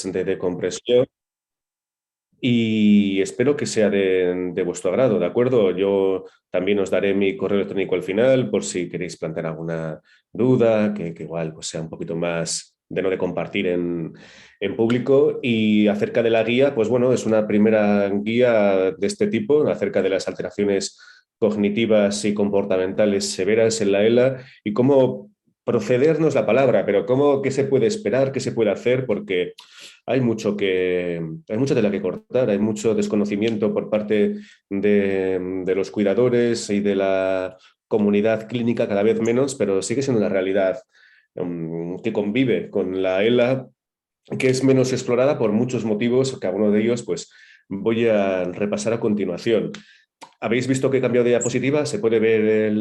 de decompresión y espero que sea de vuestro agrado, ¿de acuerdo? Yo también os daré mi correo electrónico al final por si queréis plantear alguna duda, que igual pues, sea un poquito más de no de compartir en público. Y acerca de la guía, pues bueno, es una primera guía de este tipo, acerca de las alteraciones cognitivas y comportamentales severas en la ELA y cómo procedernos la palabra, pero qué se puede esperar, qué se puede hacer, porque hay mucha tela que cortar, hay mucho desconocimiento por parte de los cuidadores y de la comunidad clínica cada vez menos, pero sigue siendo una realidad que convive con la ELA, que es menos explorada por muchos motivos, cada uno de ellos pues voy a repasar a continuación. ¿Habéis visto que he cambiado de diapositiva? ¿Se puede ver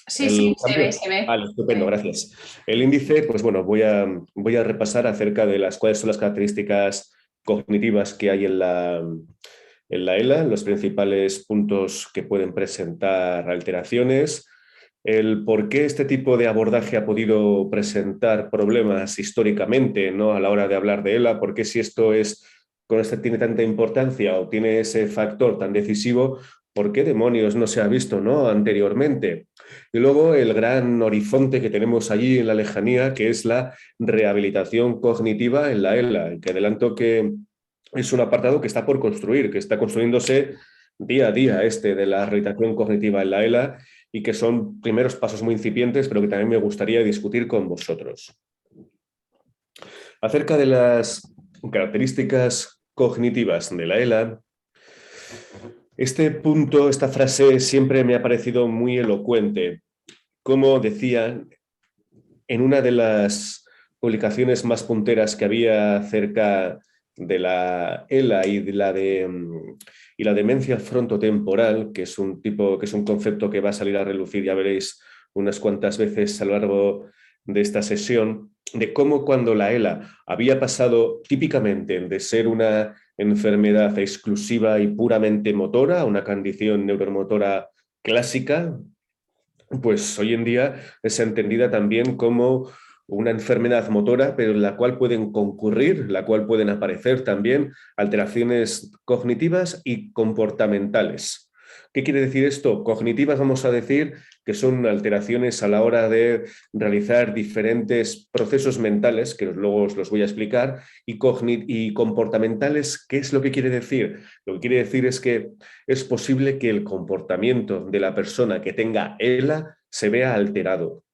Sí, sí, el se ve, cambio? se ve. Vale, estupendo, gracias. El índice, pues bueno, voy a repasar acerca de cuáles son las características cognitivas que hay en la ELA, los principales puntos que pueden presentar alteraciones, el por qué este tipo de abordaje ha podido presentar problemas históricamente, ¿no? A la hora de hablar de ELA, por qué si tiene tanta importancia o tiene ese factor tan decisivo, ¿por qué demonios no se ha visto, ¿no? Anteriormente? Y luego el gran horizonte que tenemos allí en la lejanía, que es la rehabilitación cognitiva en la ELA, que adelanto que es un apartado que está por construir, que está construyéndose día a día de la rehabilitación cognitiva en la ELA y que son primeros pasos muy incipientes, pero que también me gustaría discutir con vosotros. Acerca de las características cognitivas de la ELA, este punto, esta frase siempre me ha parecido muy elocuente. Como decía en una de las publicaciones más punteras que había acerca de la ELA y la demencia frontotemporal, que es un concepto que va a salir a relucir, ya veréis unas cuantas veces a lo largo de esta sesión, de cómo cuando la ELA había pasado típicamente de ser una enfermedad exclusiva y puramente motora, una condición neuromotora clásica, pues hoy en día es entendida también como una enfermedad motora, pero en la cual pueden concurrir, la cual pueden aparecer también alteraciones cognitivas y comportamentales. ¿Qué quiere decir esto? Cognitivas vamos a decir que son alteraciones a la hora de realizar diferentes procesos mentales, que luego os los voy a explicar, y comportamentales, ¿qué es lo que quiere decir? Lo que quiere decir es que es posible que el comportamiento de la persona que tenga ELA se vea alterado.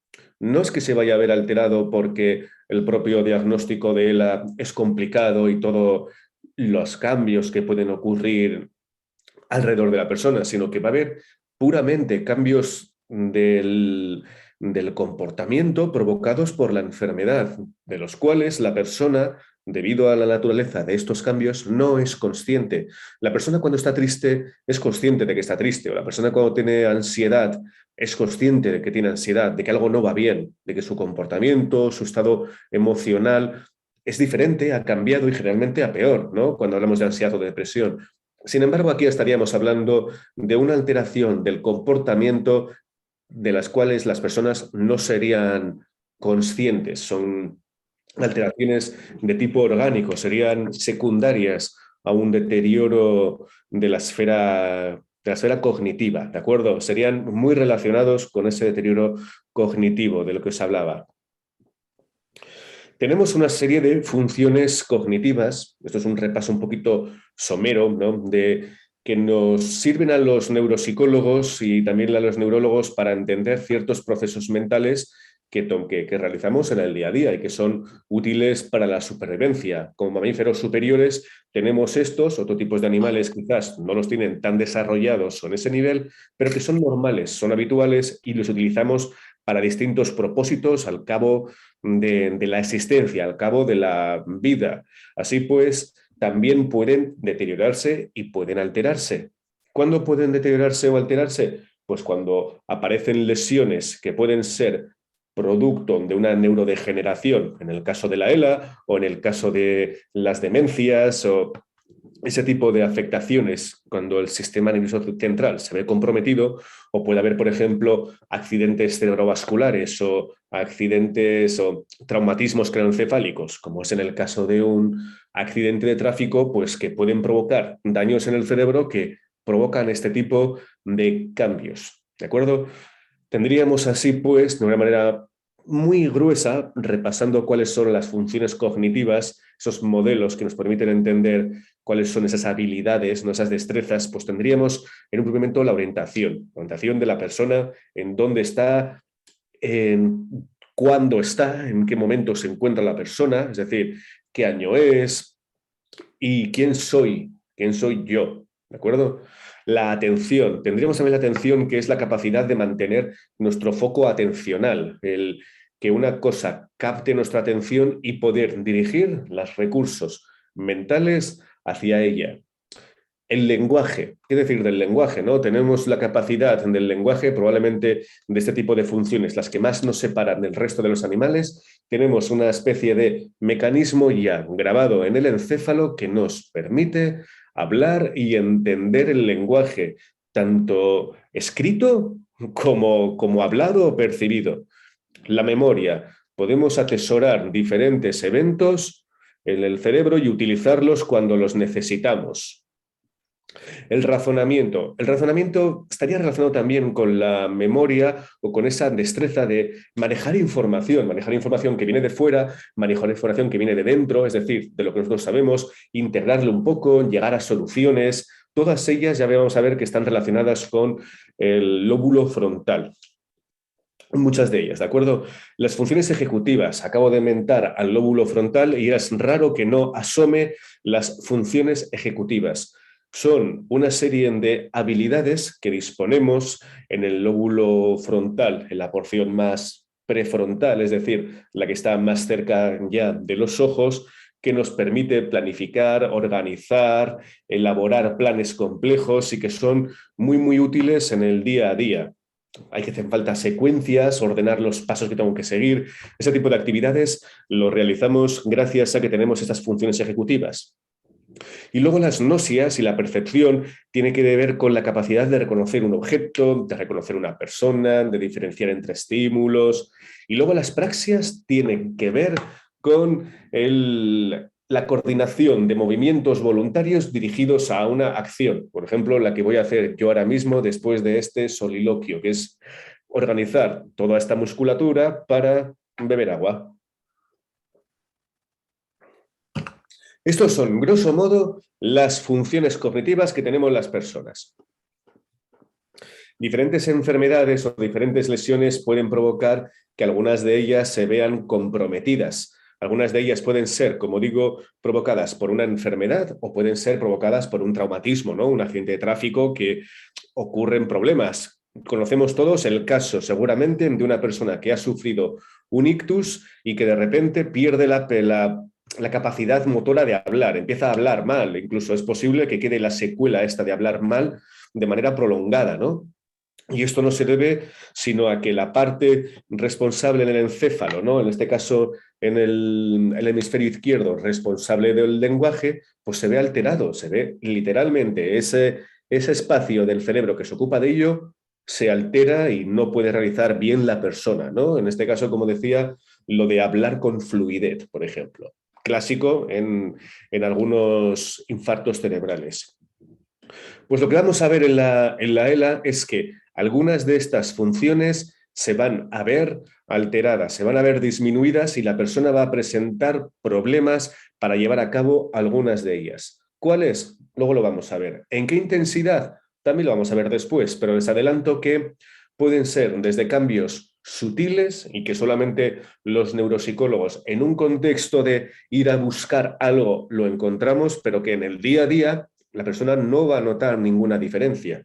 No es que se vaya a ver alterado porque el propio diagnóstico de ELA es complicado y todos los cambios que pueden ocurrir alrededor de la persona, sino que va a haber puramente cambios del comportamiento provocados por la enfermedad, de los cuales la persona, debido a la naturaleza de estos cambios, no es consciente. La persona cuando está triste es consciente de que está triste, o la persona cuando tiene ansiedad es consciente de que tiene ansiedad, de que algo no va bien, de que su comportamiento, su estado emocional es diferente, ha cambiado y generalmente a peor, ¿no? Cuando hablamos de ansiedad o de depresión. Sin embargo, aquí estaríamos hablando de una alteración del comportamiento de las cuales las personas no serían conscientes. Son alteraciones de tipo orgánico, serían secundarias a un deterioro de la esfera cognitiva, ¿de acuerdo? Serían muy relacionados con ese deterioro cognitivo de lo que os hablaba. Tenemos una serie de funciones cognitivas, esto es un repaso un poquito somero, ¿no? Que nos sirven a los neuropsicólogos y también a los neurólogos para entender ciertos procesos mentales que realizamos en el día a día y que son útiles para la supervivencia. Como mamíferos superiores tenemos estos, otros tipos de animales quizás no los tienen tan desarrollados o en ese nivel, pero que son normales, son habituales y los utilizamos para distintos propósitos al cabo de la existencia, al cabo de la vida. Así pues, también pueden deteriorarse y pueden alterarse. ¿Cuándo pueden deteriorarse o alterarse? Pues cuando aparecen lesiones que pueden ser producto de una neurodegeneración, en el caso de la ELA o en el caso de las demencias o ese tipo de afectaciones cuando el sistema nervioso central se ve comprometido, o puede haber, por ejemplo, accidentes cerebrovasculares o accidentes o traumatismos craneoencefálicos, como es en el caso de un accidente de tráfico, pues que pueden provocar daños en el cerebro que provocan este tipo de cambios. ¿De acuerdo? Tendríamos así, pues, de una manera muy gruesa, repasando cuáles son las funciones cognitivas, esos modelos que nos permiten entender cuáles son esas habilidades, ¿no? Esas destrezas, pues tendríamos en un primer momento la orientación de la persona, en dónde está, en cuándo está, en qué momento se encuentra la persona, es decir, qué año es y quién soy yo, ¿de acuerdo? La atención, tendríamos también la atención, que es la capacidad de mantener nuestro foco atencional, el que una cosa capte nuestra atención y poder dirigir los recursos mentales hacia ella. El lenguaje, ¿qué decir del lenguaje? ¿No? Tenemos la capacidad del lenguaje, probablemente de este tipo de funciones, las que más nos separan del resto de los animales. Tenemos una especie de mecanismo ya grabado en el encéfalo que nos permite hablar y entender el lenguaje, tanto escrito como hablado o percibido. La memoria, podemos atesorar diferentes eventos en el cerebro y utilizarlos cuando los necesitamos. El razonamiento estaría relacionado también con la memoria o con esa destreza de manejar información que viene de fuera, manejar información que viene de dentro, es decir, de lo que nosotros sabemos, integrarlo un poco, llegar a soluciones. Todas ellas ya vamos a ver que están relacionadas con el lóbulo frontal. Muchas de ellas, ¿de acuerdo? Las funciones ejecutivas, acabo de mentar al lóbulo frontal y es raro que no asome las funciones ejecutivas. Son una serie de habilidades que disponemos en el lóbulo frontal, en la porción más prefrontal, es decir, la que está más cerca ya de los ojos, que nos permite planificar, organizar, elaborar planes complejos y que son muy, muy útiles en el día a día. Hay que hacer falta secuencias, ordenar los pasos que tengo que seguir. Ese tipo de actividades lo realizamos gracias a que tenemos estas funciones ejecutivas. Y luego las gnosias y la percepción tiene que ver con la capacidad de reconocer un objeto, de reconocer una persona, de diferenciar entre estímulos. Y luego las praxias tienen que ver con la coordinación de movimientos voluntarios dirigidos a una acción. Por ejemplo, la que voy a hacer yo ahora mismo después de este soliloquio, que es organizar toda esta musculatura para beber agua. Estos son, grosso modo, las funciones cognitivas que tenemos las personas. Diferentes enfermedades o diferentes lesiones pueden provocar que algunas de ellas se vean comprometidas. Algunas de ellas pueden ser, como digo, provocadas por una enfermedad o pueden ser provocadas por un traumatismo, ¿no? Un accidente de tráfico que ocurren problemas. Conocemos todos el caso, seguramente, de una persona que ha sufrido un ictus y que de repente pierde la capacidad motora de hablar, empieza a hablar mal, incluso es posible que quede la secuela esta de hablar mal de manera prolongada, ¿no? Y esto no se debe sino a que la parte responsable en el encéfalo, ¿no? En este caso en el hemisferio izquierdo, responsable del lenguaje, pues se ve alterado, se ve literalmente ese espacio del cerebro que se ocupa de ello se altera y no puede realizar bien la persona, ¿no? En este caso, como decía, lo de hablar con fluidez, por ejemplo, clásico en algunos infartos cerebrales. Pues lo que vamos a ver en la ELA es que algunas de estas funciones se van a ver alteradas, se van a ver disminuidas y la persona va a presentar problemas para llevar a cabo algunas de ellas. ¿Cuáles? Luego lo vamos a ver. ¿En qué intensidad? También lo vamos a ver después, pero les adelanto que pueden ser desde cambios sutiles y que solamente los neuropsicólogos en un contexto de ir a buscar algo lo encontramos, pero que en el día a día la persona no va a notar ninguna diferencia.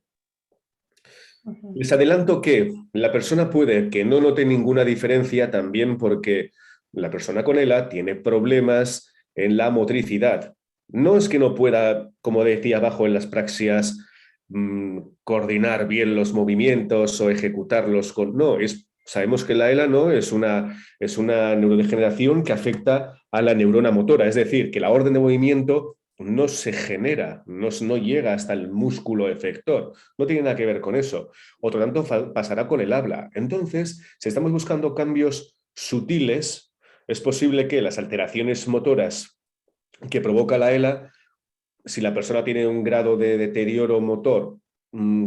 Les adelanto que la persona puede que no note ninguna diferencia también porque la persona con ELA tiene problemas en la motricidad. No es que no pueda, como decía abajo en las praxias, coordinar bien los movimientos o ejecutarlos con... No, sabemos que la ELA no es una neurodegeneración que afecta a la neurona motora, es decir, que la orden de movimiento no se genera, no llega hasta el músculo efector, no tiene nada que ver con eso. Otro tanto pasará con el habla. Entonces, si estamos buscando cambios sutiles, es posible que las alteraciones motoras que provoca la ELA, si la persona tiene un grado de deterioro motor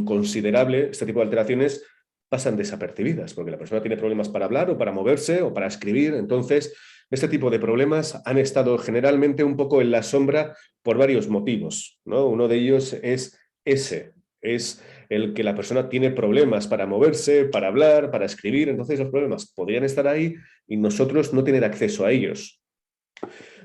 considerable, este tipo de alteraciones pasan desapercibidas, porque la persona tiene problemas para hablar o para moverse o para escribir. Entonces, este tipo de problemas han estado generalmente un poco en la sombra por varios motivos, ¿no? Uno de ellos es el que la persona tiene problemas para moverse, para hablar, para escribir. Entonces, los problemas podrían estar ahí y nosotros no tener acceso a ellos.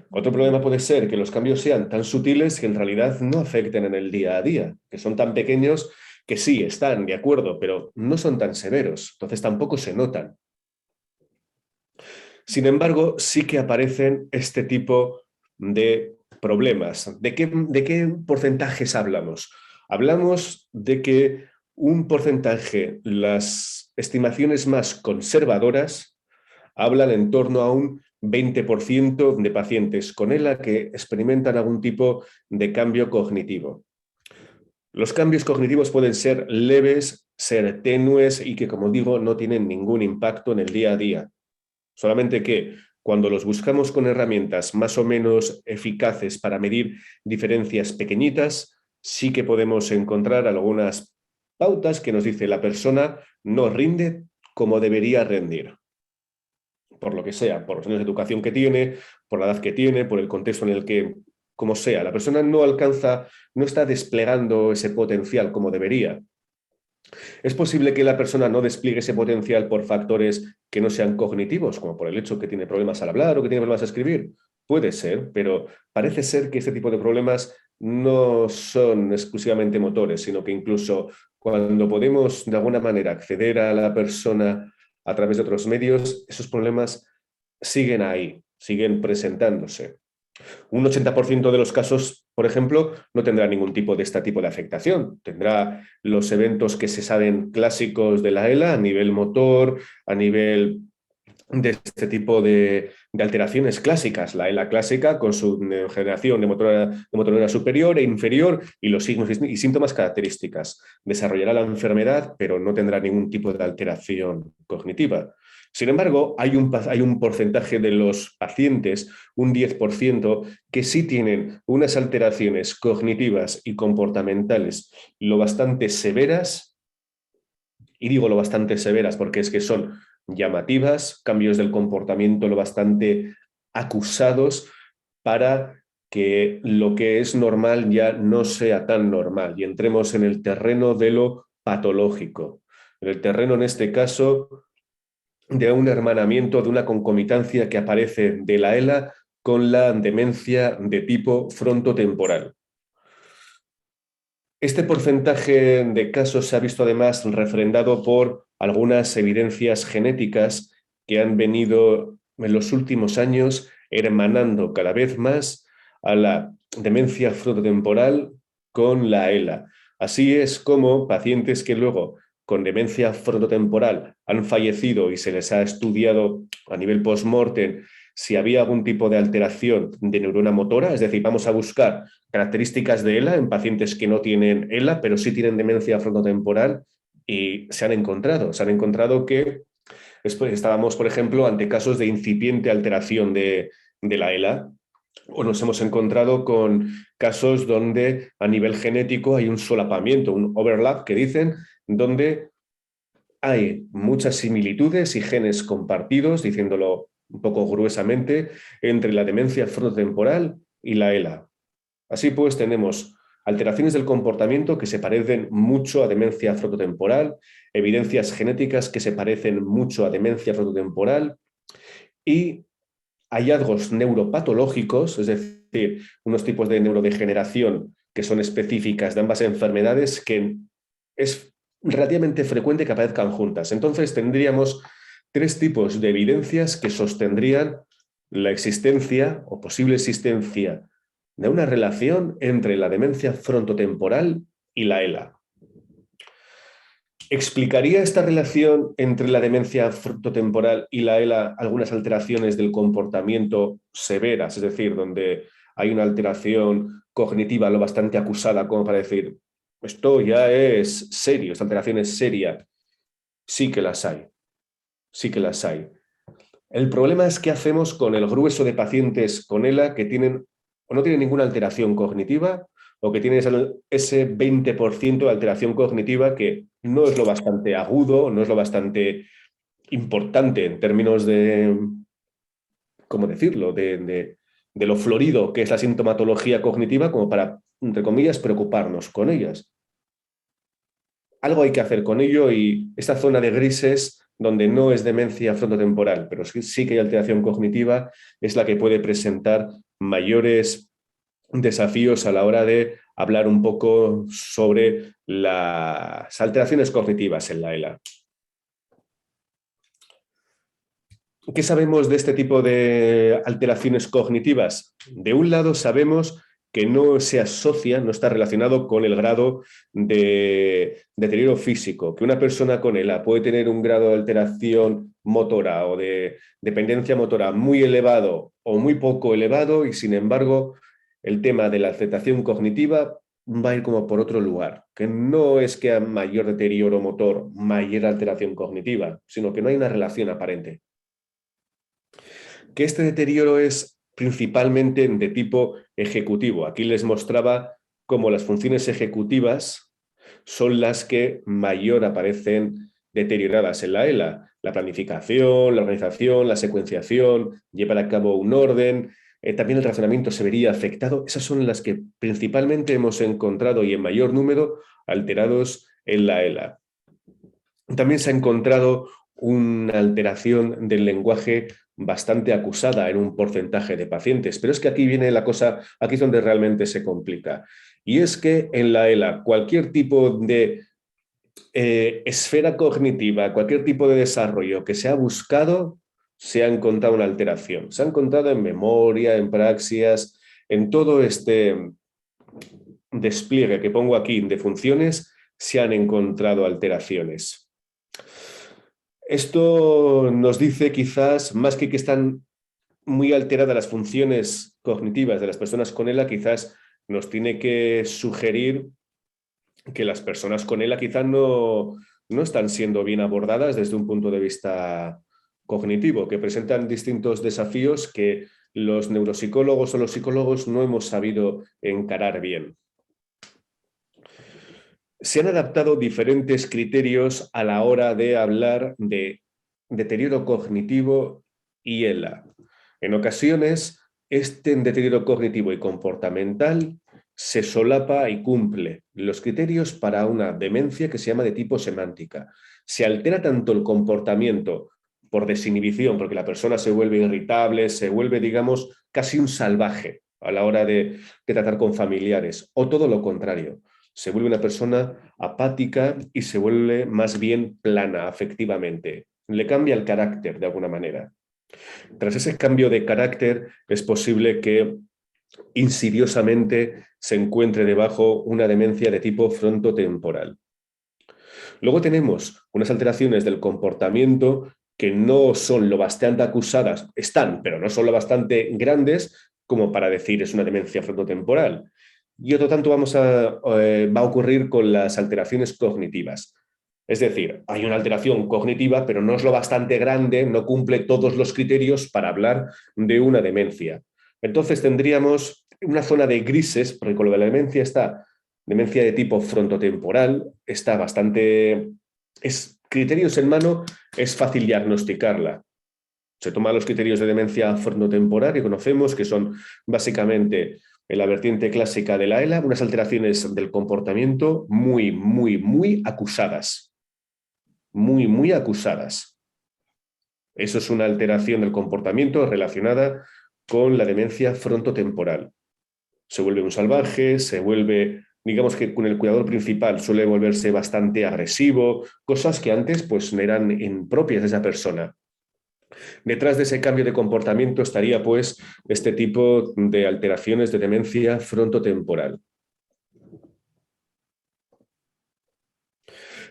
Otro problema puede ser que los cambios sean tan sutiles que en realidad no afecten en el día a día, que son tan pequeños que sí, están de acuerdo, pero no son tan severos, entonces tampoco se notan. Sin embargo, sí que aparecen este tipo de problemas. ¿De qué porcentajes hablamos? Hablamos de que un porcentaje, las estimaciones más conservadoras, hablan en torno a un 20% de pacientes con ELA que experimentan algún tipo de cambio cognitivo. Los cambios cognitivos pueden ser leves, ser tenues y que, como digo, no tienen ningún impacto en el día a día. Solamente que cuando los buscamos con herramientas más o menos eficaces para medir diferencias pequeñitas, sí que podemos encontrar algunas pautas que nos dice la persona no rinde como debería rendir. Por lo que sea, por los años de educación que tiene, por la edad que tiene, por el contexto en el que, como sea, la persona no alcanza, no está desplegando ese potencial como debería. Es posible que la persona no despliegue ese potencial por factores que no sean cognitivos, como por el hecho que tiene problemas al hablar o que tiene problemas a escribir. Puede ser, pero parece ser que este tipo de problemas no son exclusivamente motores, sino que incluso cuando podemos de alguna manera acceder a la persona a través de otros medios, esos problemas siguen ahí, siguen presentándose. Un 80% de los casos, por ejemplo, no tendrá ningún tipo de este tipo de afectación. Tendrá los eventos que se saben clásicos de la ELA a nivel motor, a nivel de este tipo de alteraciones clásicas. La ELA clásica con su generación de motor superior e inferior y los signos y síntomas características. Desarrollará la enfermedad, pero no tendrá ningún tipo de alteración cognitiva. Sin embargo, hay un porcentaje de los pacientes, un 10%, que sí tienen unas alteraciones cognitivas y comportamentales lo bastante severas, y digo lo bastante severas porque es que son llamativas, cambios del comportamiento lo bastante acusados para que lo que es normal ya no sea tan normal y entremos en el terreno de lo patológico. En el terreno, en este caso, de un hermanamiento, de una concomitancia que aparece de la ELA con la demencia de tipo frontotemporal. Este porcentaje de casos se ha visto además refrendado por algunas evidencias genéticas que han venido en los últimos años hermanando cada vez más a la demencia frontotemporal con la ELA. Así es como pacientes que luego con demencia frontotemporal han fallecido y se les ha estudiado a nivel post-mortem si había algún tipo de alteración de neurona motora, es decir, vamos a buscar características de ELA en pacientes que no tienen ELA, pero sí tienen demencia frontotemporal y se han encontrado que estábamos, por ejemplo, ante casos de incipiente alteración de la ELA, o nos hemos encontrado con casos donde a nivel genético hay un solapamiento, un overlap que dicen, donde hay muchas similitudes y genes compartidos, diciéndolo un poco gruesamente, entre la demencia frontotemporal y la ELA. Así pues, tenemos alteraciones del comportamiento que se parecen mucho a demencia frontotemporal, evidencias genéticas que se parecen mucho a demencia frontotemporal y hallazgos neuropatológicos, es decir, unos tipos de neurodegeneración que son específicas de ambas enfermedades que es relativamente frecuente que aparezcan juntas. Entonces tendríamos tres tipos de evidencias que sostendrían la existencia o posible existencia de una relación entre la demencia frontotemporal y la ELA. ¿Explicaría esta relación entre la demencia frontotemporal y la ELA algunas alteraciones del comportamiento severas, es decir, donde hay una alteración cognitiva lo bastante acusada como para decir, esto ya es serio, esta alteración es seria. Sí que las hay, sí que las hay. El problema es qué hacemos con el grueso de pacientes con ELA que tienen o no tienen ninguna alteración cognitiva o que tienen ese 20% de alteración cognitiva que no es lo bastante agudo, no es lo bastante importante en términos de, ¿cómo decirlo?, de lo florido que es la sintomatología cognitiva como para, entre comillas, preocuparnos con ellas. Algo hay que hacer con ello y esta zona de grises donde no es demencia frontotemporal, pero sí que hay alteración cognitiva, es la que puede presentar mayores desafíos a la hora de hablar un poco sobre las alteraciones cognitivas en la ELA. ¿Qué sabemos de este tipo de alteraciones cognitivas? De un lado sabemos que no se asocia, no está relacionado con el grado de deterioro físico, que una persona con ELA puede tener un grado de alteración motora o de dependencia motora muy elevado o muy poco elevado y sin embargo el tema de la aceptación cognitiva va a ir como por otro lugar, que no es que haya mayor deterioro motor, mayor alteración cognitiva, sino que no hay una relación aparente. Que este deterioro es principalmente de tipo ejecutivo. Aquí les mostraba cómo las funciones ejecutivas son las que mayor aparecen deterioradas en la ELA. La planificación, la organización, la secuenciación, llevar a cabo un orden, también el razonamiento se vería afectado. Esas son las que principalmente hemos encontrado y en mayor número alterados en la ELA. También se ha encontrado una alteración del lenguaje bastante acusada en un porcentaje de pacientes, pero es que aquí viene la cosa, aquí es donde realmente se complica. Y es que en la ELA cualquier tipo de esfera cognitiva, cualquier tipo de desarrollo que se ha buscado, se ha encontrado una alteración. Se ha encontrado en memoria, en praxias, en todo este despliegue que pongo aquí de funciones, se han encontrado alteraciones. Esto nos dice quizás, más que están muy alteradas las funciones cognitivas de las personas con ELA, quizás nos tiene que sugerir que las personas con ELA quizás no están siendo bien abordadas desde un punto de vista cognitivo, que presentan distintos desafíos que los neuropsicólogos o los psicólogos no hemos sabido encarar bien. Se han adaptado diferentes criterios a la hora de hablar de deterioro cognitivo y ELA. En ocasiones, este deterioro cognitivo y comportamental se solapa y cumple los criterios para una demencia que se llama de tipo semántica. Se altera tanto el comportamiento por desinhibición, porque la persona se vuelve irritable, se vuelve, digamos, casi un salvaje a la hora de tratar con familiares, o todo lo contrario. Se vuelve una persona apática y se vuelve más bien plana afectivamente. Le cambia el carácter de alguna manera. Tras ese cambio de carácter es posible que insidiosamente se encuentre debajo una demencia de tipo frontotemporal. Luego tenemos unas alteraciones del comportamiento que no son lo bastante acusadas, están, pero no son lo bastante grandes como para decir es una demencia frontotemporal. Y otro tanto va a ocurrir con las alteraciones cognitivas. Es decir, hay una alteración cognitiva, pero no es lo bastante grande, no cumple todos los criterios para hablar de una demencia. Entonces tendríamos una zona de grises, porque con lo de la demencia está demencia de tipo frontotemporal, está bastante... criterios en mano, es fácil diagnosticarla. Se toman los criterios de demencia frontotemporal que conocemos, que son básicamente en la vertiente clásica de la ELA, unas alteraciones del comportamiento muy acusadas. Muy acusadas. Eso es una alteración del comportamiento relacionada con la demencia frontotemporal. Se vuelve un salvaje, se vuelve, digamos que con el cuidador principal suele volverse bastante agresivo, cosas que antes pues eran impropias de esa persona. Detrás de ese cambio de comportamiento estaría pues este tipo de alteraciones de demencia frontotemporal.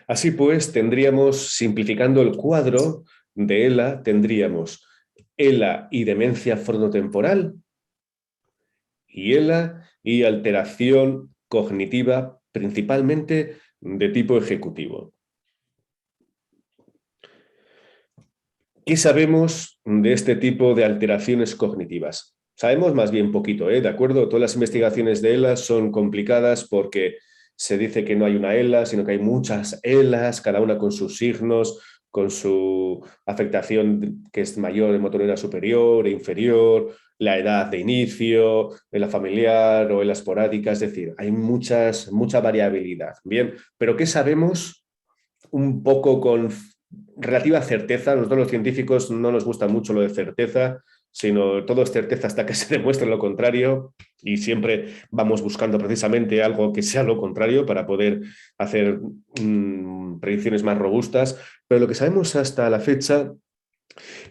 Así pues, tendríamos, simplificando el cuadro de ELA, tendríamos ELA y demencia frontotemporal y ELA y alteración cognitiva, principalmente de tipo ejecutivo. ¿Qué sabemos de este tipo de alteraciones cognitivas? Sabemos más bien poquito, ¿de acuerdo? Todas las investigaciones de ELA son complicadas porque se dice que no hay una ELA, sino que hay muchas ELAs, cada una con sus signos, con su afectación que es mayor en motoneural superior e inferior, la edad de inicio, en la familiar o en la esporádica, es decir, hay mucha variabilidad. Bien, pero ¿qué sabemos un poco con relativa certeza? Nosotros los científicos no nos gusta mucho lo de certeza, sino todo es certeza hasta que se demuestre lo contrario, y siempre vamos buscando precisamente algo que sea lo contrario para poder hacer predicciones más robustas. Pero lo que sabemos hasta la fecha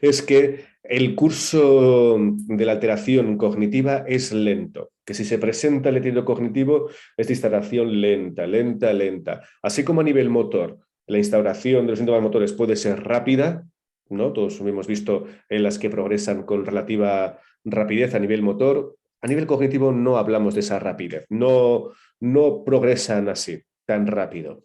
es que el curso de la alteración cognitiva es lento, que si se presenta el deterioro cognitivo es de instalación lenta, lenta, lenta. Así como a nivel motor, la instauración de los síntomas motores puede ser rápida, ¿no? Todos hemos visto en las que progresan con relativa rapidez a nivel motor. A nivel cognitivo no hablamos de esa rapidez, no progresan así, tan rápido.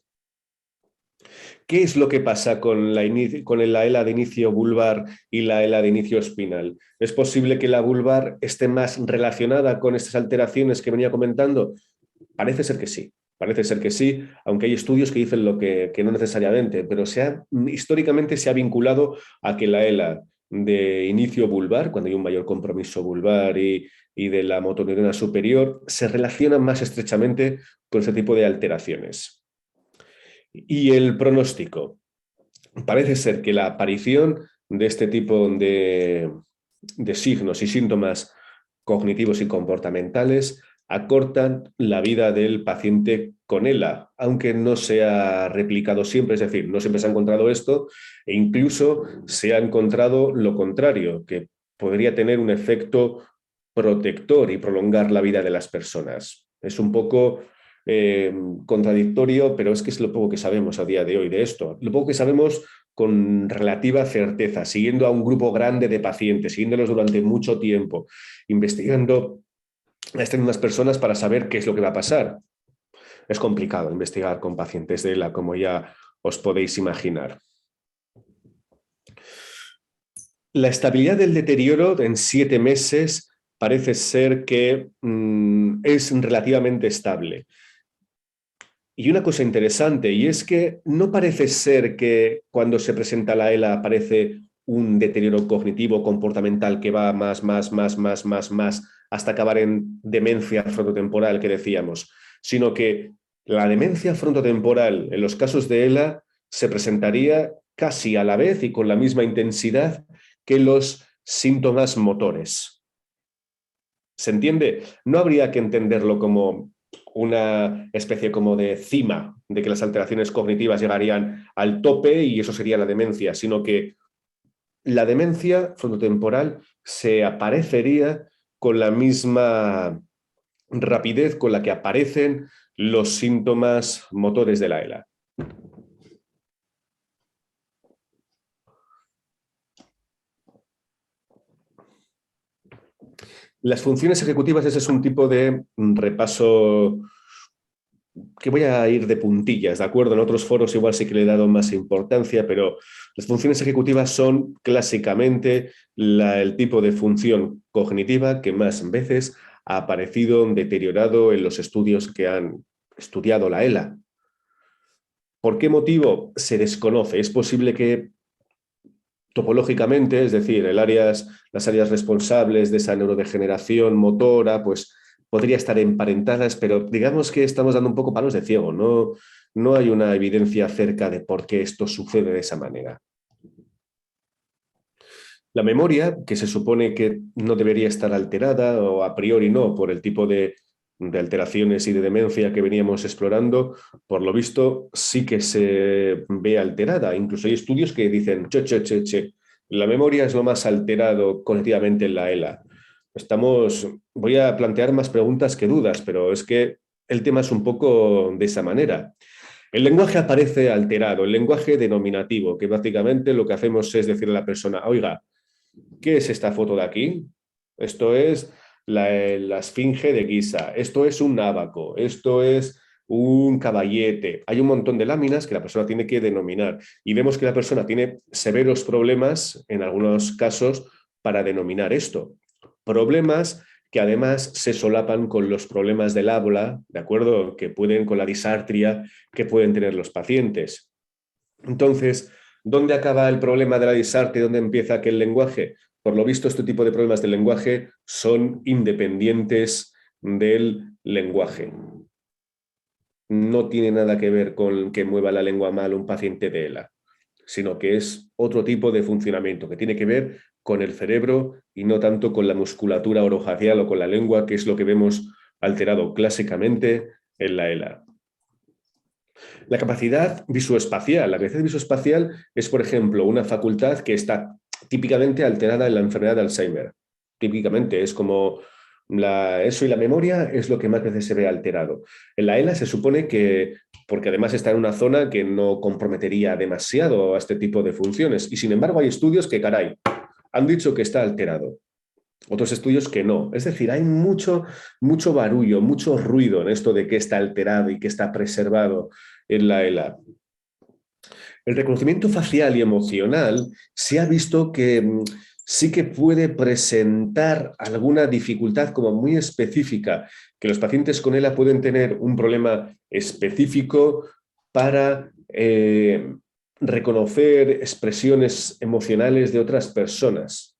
¿Qué es lo que pasa con la ELA de inicio vulvar y la ELA de inicio espinal? ¿Es posible que la vulvar esté más relacionada con estas alteraciones que venía comentando? Parece ser que sí. Parece ser que sí, aunque hay estudios que dicen que no necesariamente, pero históricamente se ha vinculado a que la ELA de inicio vulvar, cuando hay un mayor compromiso vulvar y de la motoneurona superior, se relaciona más estrechamente con ese tipo de alteraciones. Y el pronóstico. Parece ser que la aparición de este tipo de signos y síntomas cognitivos y comportamentales acortan la vida del paciente con ELA, aunque no se ha replicado siempre, es decir, no siempre se ha encontrado esto, e incluso se ha encontrado lo contrario, que podría tener un efecto protector y prolongar la vida de las personas. Es un poco contradictorio, pero es que es lo poco que sabemos a día de hoy de esto. Lo poco que sabemos con relativa certeza, siguiendo a un grupo grande de pacientes, siguiéndolos durante mucho tiempo, investigando a estas mismas personas para saber qué es lo que va a pasar. Es complicado investigar con pacientes de ELA, como ya os podéis imaginar. La estabilidad del deterioro en 7 meses parece ser que es relativamente estable. Y una cosa interesante, y es que no parece ser que cuando se presenta la ELA aparece un deterioro cognitivo comportamental que va más, hasta acabar en demencia frontotemporal que decíamos, sino que la demencia frontotemporal en los casos de ELA se presentaría casi a la vez y con la misma intensidad que los síntomas motores. ¿Se entiende? No habría que entenderlo como una especie como de cima, de que las alteraciones cognitivas llegarían al tope y eso sería la demencia, sino que la demencia frontotemporal se aparecería con la misma rapidez con la que aparecen los síntomas motores de la ELA. Las funciones ejecutivas, ese es un tipo de repaso que voy a ir de puntillas, ¿de acuerdo? En otros foros igual sí que le he dado más importancia, pero las funciones ejecutivas son clásicamente el tipo de función cognitiva que más veces ha aparecido deteriorado en los estudios que han estudiado la ELA. ¿Por qué motivo? Se desconoce. Es posible que topológicamente, es decir, las áreas responsables de esa neurodegeneración motora, pues podría estar emparentadas, pero digamos que estamos dando un poco palos de ciego, no hay una evidencia acerca de por qué esto sucede de esa manera. La memoria, que se supone que no debería estar alterada, o a priori no, por el tipo de alteraciones y de demencia que veníamos explorando, por lo visto sí que se ve alterada. Incluso hay estudios que dicen, la memoria es lo más alterado colectivamente en la ELA. Voy a plantear más preguntas que dudas, pero es que el tema es un poco de esa manera. El lenguaje aparece alterado, el lenguaje denominativo, que básicamente lo que hacemos es decirle a la persona, oiga, ¿qué es esta foto de aquí? Esto es la esfinge de Giza, esto es un nábaco, esto es un caballete. Hay un montón de láminas que la persona tiene que denominar y vemos que la persona tiene severos problemas en algunos casos para denominar esto. Problemas que además se solapan con los problemas del habla, ¿de acuerdo? Que pueden, con la disartria que pueden tener los pacientes. Entonces, ¿dónde acaba el problema de la disartria y dónde empieza aquel lenguaje? Por lo visto, este tipo de problemas del lenguaje son independientes del lenguaje. No tiene nada que ver con que mueva la lengua mal un paciente de ELA, sino que es otro tipo de funcionamiento que tiene que ver con el cerebro y no tanto con la musculatura orofacial o con la lengua, que es lo que vemos alterado clásicamente en la ELA. La capacidad visoespacial. La capacidad visoespacial es, por ejemplo, una facultad que está típicamente alterada en la enfermedad de Alzheimer. Típicamente es como eso y la memoria es lo que más veces se ve alterado. En la ELA se supone que, porque además está en una zona que no comprometería demasiado a este tipo de funciones, y sin embargo hay estudios que, caray, han dicho que está alterado. Otros estudios que no. Es decir, hay mucho barullo, mucho ruido en esto de que está alterado y que está preservado en la ELA. El reconocimiento facial y emocional se ha visto que sí que puede presentar alguna dificultad como muy específica, que los pacientes con ELA pueden tener un problema específico para reconocer expresiones emocionales de otras personas.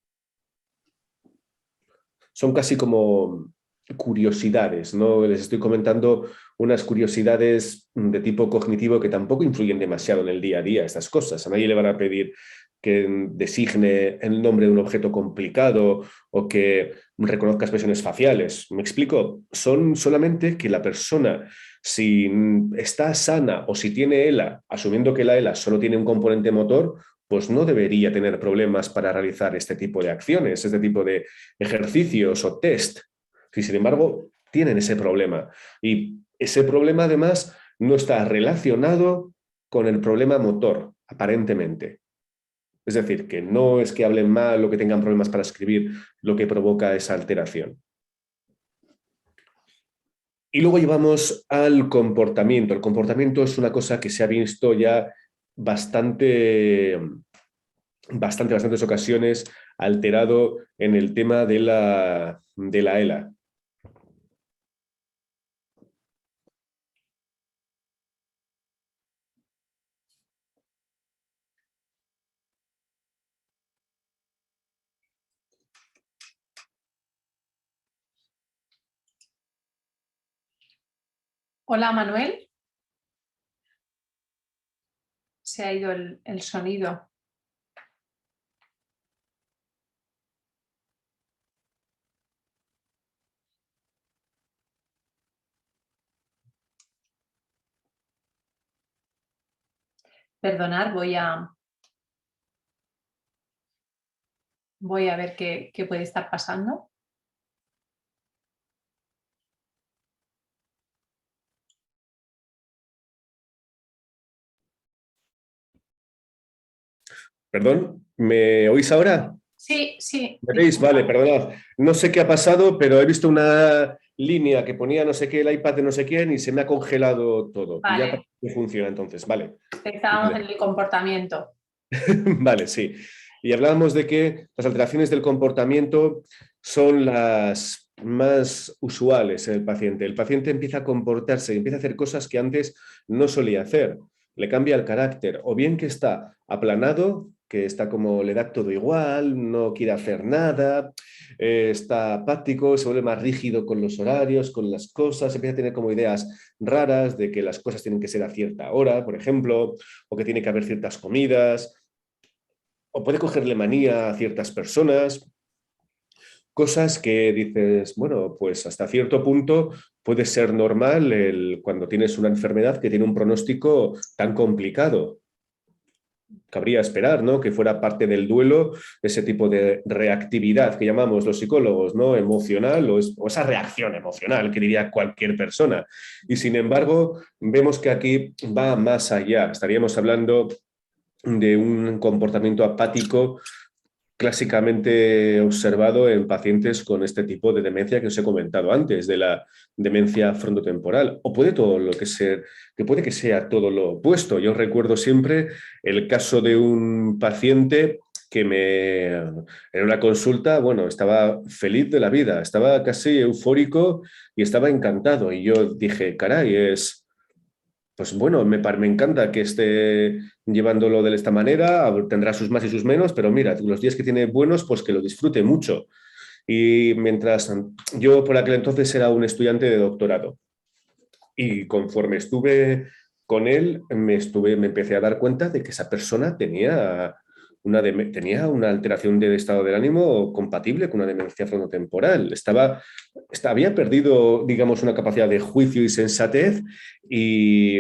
Son casi como curiosidades, ¿no? Les estoy comentando unas curiosidades de tipo cognitivo que tampoco influyen demasiado en el día a día, estas cosas. A nadie le van a pedir que designe el nombre de un objeto complicado o que reconozca expresiones faciales. ¿Me explico? Son solamente que la persona, si está sana o si tiene ELA, asumiendo que la ELA solo tiene un componente motor, pues no debería tener problemas para realizar este tipo de acciones, este tipo de ejercicios o test. Y sin embargo, tienen ese problema. Y ese problema además no está relacionado con el problema motor, aparentemente. Es decir, que no es que hablen mal o que tengan problemas para escribir lo que provoca esa alteración. Y luego llevamos al comportamiento. El comportamiento es una cosa que se ha visto ya bastantes ocasiones alterado en el tema de la ELA. Hola, Manuel. Se ha ido el sonido. Perdonad, voy a ver qué puede estar pasando. Perdón, ¿me oís ahora? Sí, sí. ¿Me veis? Vale, perdonad. No sé qué ha pasado, pero he visto una línea que ponía no sé qué, el iPad de no sé quién y se me ha congelado todo. Y ya Vale, funciona entonces, vale. estábamos en el comportamiento. Vale, sí. Y hablábamos de que las alteraciones del comportamiento son las más usuales en el paciente. El paciente empieza a comportarse, empieza a hacer cosas que antes no solía hacer. Le cambia el carácter, o bien que está aplanado, que está como le da todo igual, no quiere hacer nada, está apático, se vuelve más rígido con los horarios, con las cosas, empieza a tener como ideas raras de que las cosas tienen que ser a cierta hora, por ejemplo, o que tiene que haber ciertas comidas, o puede cogerle manía a ciertas personas, cosas que dices, bueno, pues hasta cierto punto puede ser normal cuando tienes una enfermedad que tiene un pronóstico tan complicado. Cabría esperar, ¿no?, que fuera parte del duelo ese tipo de reactividad que llamamos los psicólogos, ¿no?, emocional o esa reacción emocional que diría cualquier persona. Y sin embargo, vemos que aquí va más allá. Estaríamos hablando de un comportamiento apático clásicamente observado en pacientes con este tipo de demencia que os he comentado antes, de la demencia frontotemporal, o puede todo lo que ser, que puede que sea todo lo opuesto. Yo recuerdo siempre el caso de un paciente que en una consulta, bueno, estaba feliz de la vida, estaba casi eufórico y estaba encantado. Y yo dije, caray, pues bueno, me encanta que esté llevándolo de esta manera, tendrá sus más y sus menos, pero mira, los días que tiene buenos, pues que lo disfrute mucho. Y mientras yo por aquel entonces era un estudiante de doctorado y conforme estuve con él, me empecé a dar cuenta de que esa persona tenía una alteración del estado del ánimo compatible con una demencia frontotemporal. Había perdido, digamos, una capacidad de juicio y sensatez y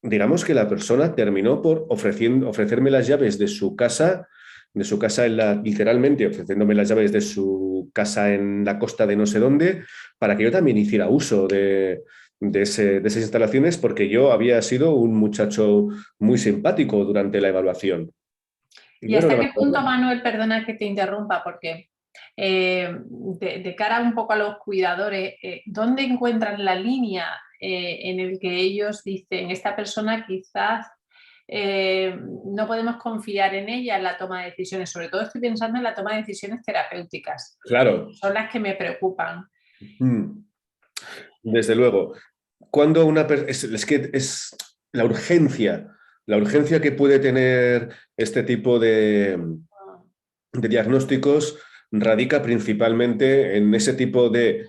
digamos que la persona terminó por ofrecerme las llaves de su casa literalmente ofreciéndome las llaves de su casa en la costa de no sé dónde, para que yo también hiciera uso de esas instalaciones, porque yo había sido un muchacho muy simpático durante la evaluación. Y ¿Y bueno, hasta no me qué punto, acuerdo. Manuel, perdona que te interrumpa, porque de cara un poco a los cuidadores, ¿dónde encuentran la línea en el que ellos dicen, esta persona quizás no podemos confiar en ella en la toma de decisiones? Sobre todo estoy pensando en la toma de decisiones terapéuticas, Claro. son las que me preocupan. Mm. Desde luego. Cuando es que es la urgencia que puede tener este tipo de diagnósticos radica principalmente en ese tipo de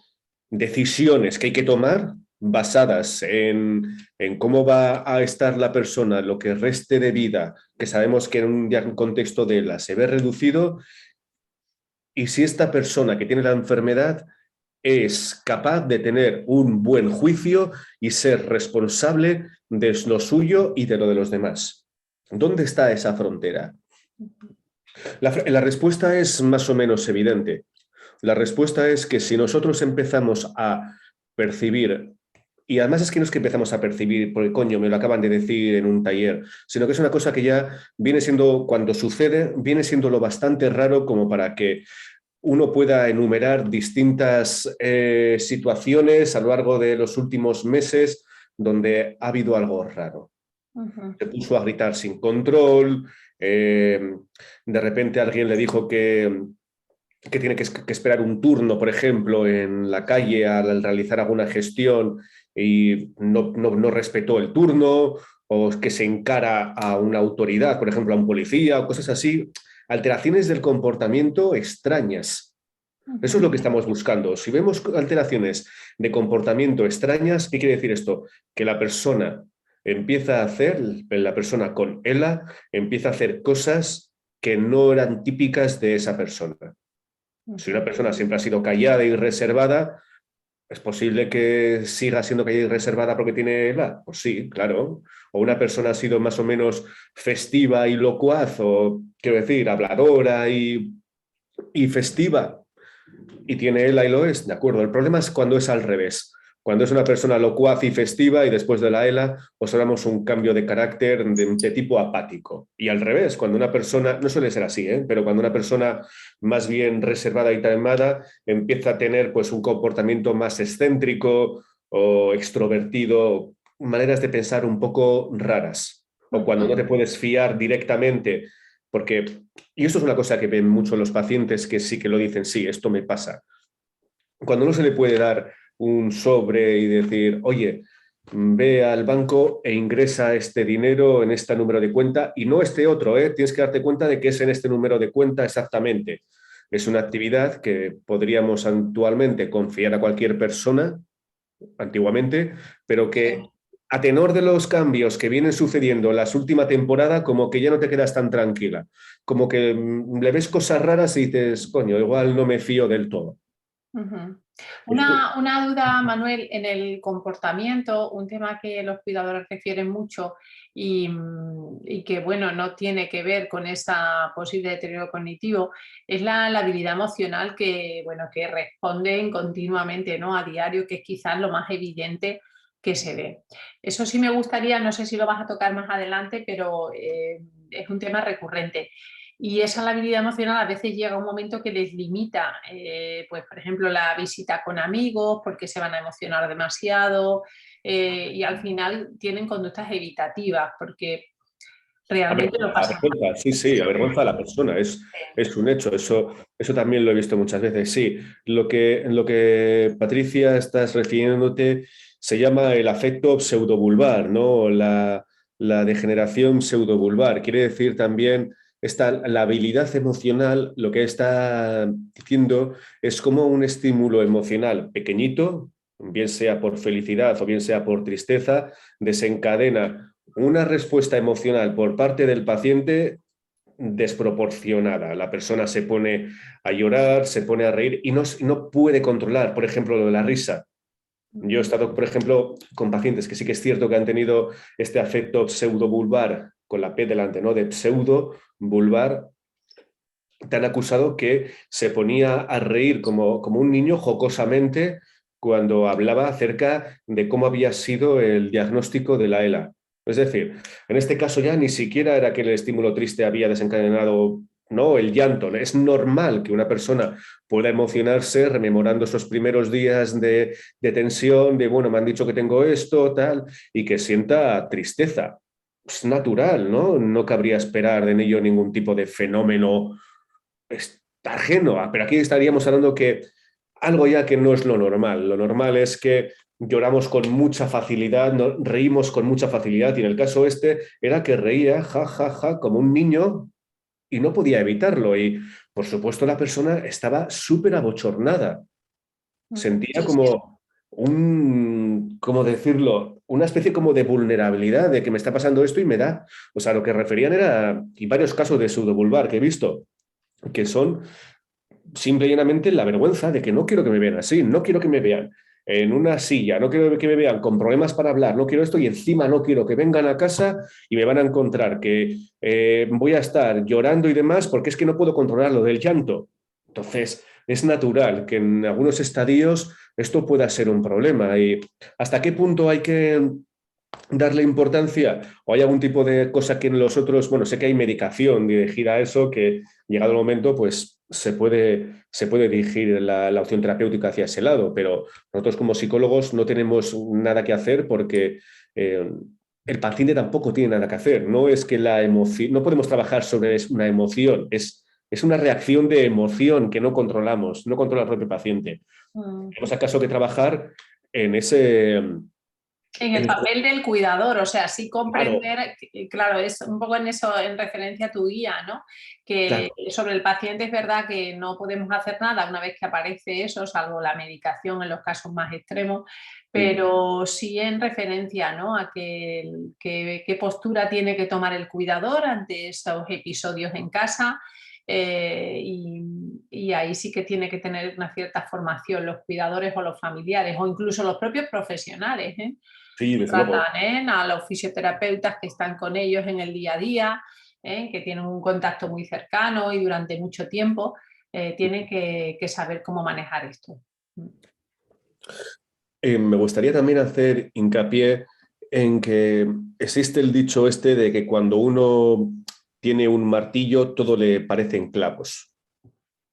decisiones que hay que tomar basadas en cómo va a estar la persona, lo que reste de vida, que sabemos que en un contexto de la se ve reducido, y si esta persona que tiene la enfermedad es capaz de tener un buen juicio y ser responsable de lo suyo y de lo de los demás. ¿Dónde está esa frontera? La respuesta es más o menos evidente. La respuesta es que si nosotros empezamos a percibir, y además es que no es que empezamos a percibir, porque coño, me lo acaban de decir en un taller, sino que es una cosa que ya viene siendo, cuando sucede, viene siendo lo bastante raro como para que uno pueda enumerar distintas situaciones a lo largo de los últimos meses donde ha habido algo raro. Se puso a gritar sin control, de repente alguien le dijo que tiene que esperar un turno, por ejemplo, en la calle al realizar alguna gestión y no respetó el turno, o que se encara a una autoridad, por ejemplo, a un policía o cosas así. Alteraciones del comportamiento extrañas. Eso es lo que estamos buscando. Si vemos alteraciones de comportamiento extrañas, ¿qué quiere decir esto? Que la persona empieza a hacer, la persona con ELA, empieza a hacer cosas que no eran típicas de esa persona. Si una persona siempre ha sido callada y reservada, ¿es posible que siga siendo callada y reservada porque tiene ELA? Pues sí, claro. O una persona ha sido más o menos festiva y locuaz, o quiero decir, habladora y festiva, y tiene ELA y lo es, de acuerdo. El problema es cuando es al revés. Cuando es una persona locuaz y festiva y después de la ELA observamos un cambio de carácter de tipo apático. Y al revés, cuando una persona, no suele ser así, pero cuando una persona más bien reservada y calmada empieza a tener pues, un comportamiento más excéntrico o extrovertido, maneras de pensar un poco raras. O cuando no te puedes fiar directamente, porque y esto es una cosa que ven mucho los pacientes que sí que lo dicen, sí, esto me pasa. Cuando no se le puede dar un sobre y decir, oye, ve al banco e ingresa este dinero en este número de cuenta y no este otro, ¿eh? Tienes que darte cuenta de que es en este número de cuenta exactamente. Es una actividad que podríamos actualmente confiar a cualquier persona, antiguamente, pero que a tenor de los cambios que vienen sucediendo en la última temporada, como que ya no te quedas tan tranquila, como que le ves cosas raras y dices, coño, igual no me fío del todo. Una duda, Manuel, en el comportamiento, un tema que los cuidadores refieren mucho y que, bueno, no tiene que ver con ese posible deterioro cognitivo, es la habilidad emocional que, bueno, que responden continuamente, ¿no? A diario, que es quizás lo más evidente que se ve. Eso sí me gustaría, no sé si lo vas a tocar más adelante, pero es un tema recurrente. Y esa labilidad emocional a veces llega a un momento que les limita, pues por ejemplo la visita con amigos porque se van a emocionar demasiado, y al final tienen conductas evitativas porque realmente lo pasan mal. Avergüenza, sí, sí, avergüenza a la persona, es un hecho, eso también lo he visto muchas veces, sí. Lo que Patricia estás refiriéndote se llama el afecto pseudovulvar, ¿no? La degeneración pseudovulvar. Quiere decir también la habilidad emocional, lo que está diciendo es como un estímulo emocional pequeñito, bien sea por felicidad o bien sea por tristeza, desencadena una respuesta emocional por parte del paciente desproporcionada. La persona se pone a llorar, se pone a reír y no puede controlar, por ejemplo, lo de la risa. Yo he estado, por ejemplo, con pacientes que sí que es cierto que han tenido este afecto pseudovulvar con la P delante, ¿no? De pseudo vulvar, te han acusado que se ponía a reír como un niño jocosamente cuando hablaba acerca de cómo había sido el diagnóstico de la ELA. Es decir, en este caso ya ni siquiera era que el estímulo triste había desencadenado, no, el llanto. Es normal que una persona pueda emocionarse rememorando esos primeros días de tensión, de, bueno, me han dicho que tengo esto, tal, y que sienta tristeza. Es natural, ¿no? No cabría esperar de ello ningún tipo de fenómeno ajeno, pero aquí estaríamos hablando que algo ya que no es lo normal. Lo normal es que lloramos con mucha facilidad, ¿no? Reímos con mucha facilidad y en el caso este era que reía, ja, ja, ja, como un niño y no podía evitarlo. Y por supuesto la persona estaba súper abochornada. Sentía Sí, sí. como ¿cómo decirlo? Una especie como de vulnerabilidad de que me está pasando esto y me da. O sea, lo que referían era, y varios casos de pseudovulvar que he visto, que son simple y llanamente la vergüenza de que no quiero que me vean así, no quiero que me vean en una silla, no quiero que me vean con problemas para hablar, no quiero esto y encima no quiero que vengan a casa y me van a encontrar que voy a estar llorando y demás porque es que no puedo controlar lo del llanto. Entonces, es natural que en algunos estadios esto pueda ser un problema y hasta qué punto hay que darle importancia o hay algún tipo de cosa que en los otros, bueno, sé que hay medicación dirigida a eso, que llegado el momento, pues se puede dirigir la opción terapéutica hacia ese lado, pero nosotros como psicólogos no tenemos nada que hacer porque el paciente tampoco tiene nada que hacer. No es que la emoción, no podemos trabajar sobre una emoción, es una reacción de emoción que no controlamos, no controla el propio paciente. Mm. Tenemos acaso que trabajar en ese... En el En papel del cuidador, o sea, sí claro, comprender, claro, es un poco en eso, en referencia a tu guía, ¿no? Que claro, sobre el paciente es verdad que no podemos hacer nada una vez que aparece eso, salvo la medicación en los casos más extremos, sí. pero sí en referencia, ¿no? A qué postura tiene que tomar el cuidador ante estos episodios en casa. Y ahí sí que tiene que tener una cierta formación los cuidadores o los familiares o incluso los propios profesionales, ¿eh? Sí, desde luego. Tratan, ¿eh? A los fisioterapeutas que están con ellos en el día a día, ¿eh? Que tienen un contacto muy cercano y durante mucho tiempo, tienen que saber cómo manejar esto. Me gustaría también hacer hincapié en que existe el dicho este de que cuando uno tiene un martillo todo le parecen clavos.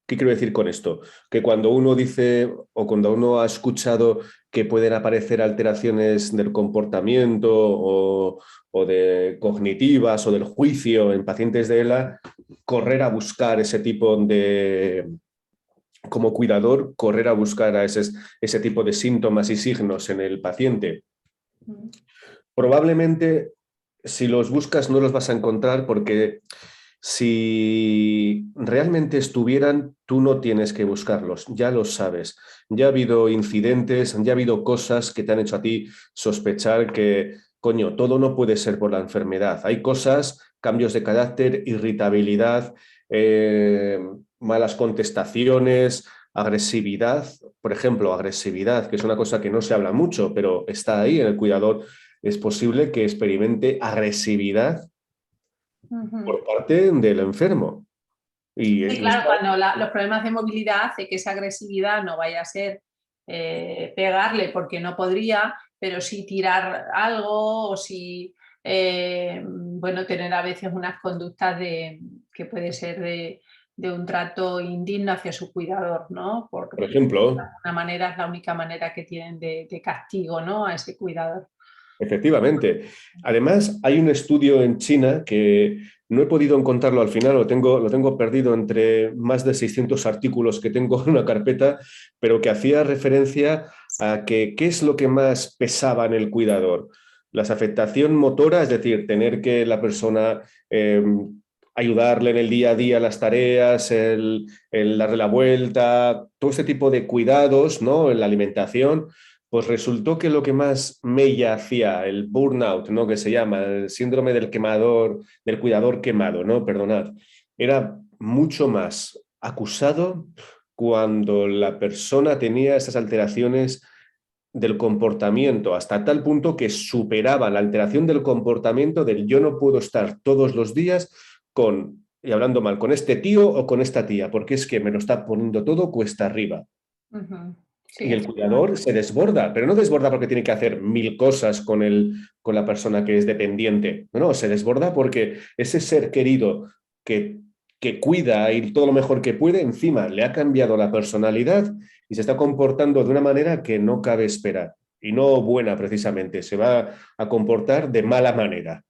¿Qué quiero decir con esto? Que cuando uno dice o cuando uno ha escuchado que pueden aparecer alteraciones del comportamiento o de cognitivas o del juicio en pacientes de ELA, correr a buscar ese tipo de, como cuidador, correr a buscar ese tipo de síntomas y signos en el paciente. Probablemente si los buscas no los vas a encontrar porque si realmente estuvieran, tú no tienes que buscarlos, ya los sabes. Ya ha habido incidentes, ya ha habido cosas que te han hecho a ti sospechar que, coño, todo no puede ser por la enfermedad. Hay cosas, cambios de carácter, irritabilidad, malas contestaciones, agresividad. Por ejemplo, agresividad, que es una cosa que no se habla mucho, pero está ahí en el cuidador. Es posible que experimente agresividad Uh-huh. por parte del enfermo. Sí, Y claro, cuando los problemas de movilidad hace que esa agresividad no vaya a ser pegarle porque no podría, pero sí tirar algo o si bueno, tener a veces unas conductas que puede ser de un trato indigno hacia su cuidador, ¿no? Por De ejemplo, alguna manera es la única manera que tienen de castigo, ¿no? A ese cuidador. efectivamente. Además, hay un estudio en China que no he podido encontrarlo al final, lo tengo perdido entre más de 600 artículos que tengo en una carpeta, pero que hacía referencia a que qué es lo que más pesaba en el cuidador. La afectación motora, es decir, tener que la persona ayudarle en el día a día las tareas, el darle la vuelta, todo este tipo de cuidados, ¿no? En la alimentación. Pues resultó que lo que más mella hacía, el burnout, ¿no? Que se llama, el síndrome del quemador, del cuidador quemado, ¿no? Perdonad, era mucho más acusado cuando la persona tenía estas alteraciones del comportamiento, hasta tal punto que superaba la alteración del comportamiento del yo no puedo estar todos los días con, y hablando mal, con este tío o con esta tía, porque es que me lo está poniendo todo cuesta arriba. Sí, Y el cuidador se desborda, pero no desborda porque tiene que hacer 1000 cosas con la persona que es dependiente. No, no, se desborda porque ese ser querido que cuida y todo lo mejor que puede, encima le ha cambiado la personalidad y se está comportando de una manera que no cabe esperar. Y no buena, precisamente. Se va a comportar de mala manera.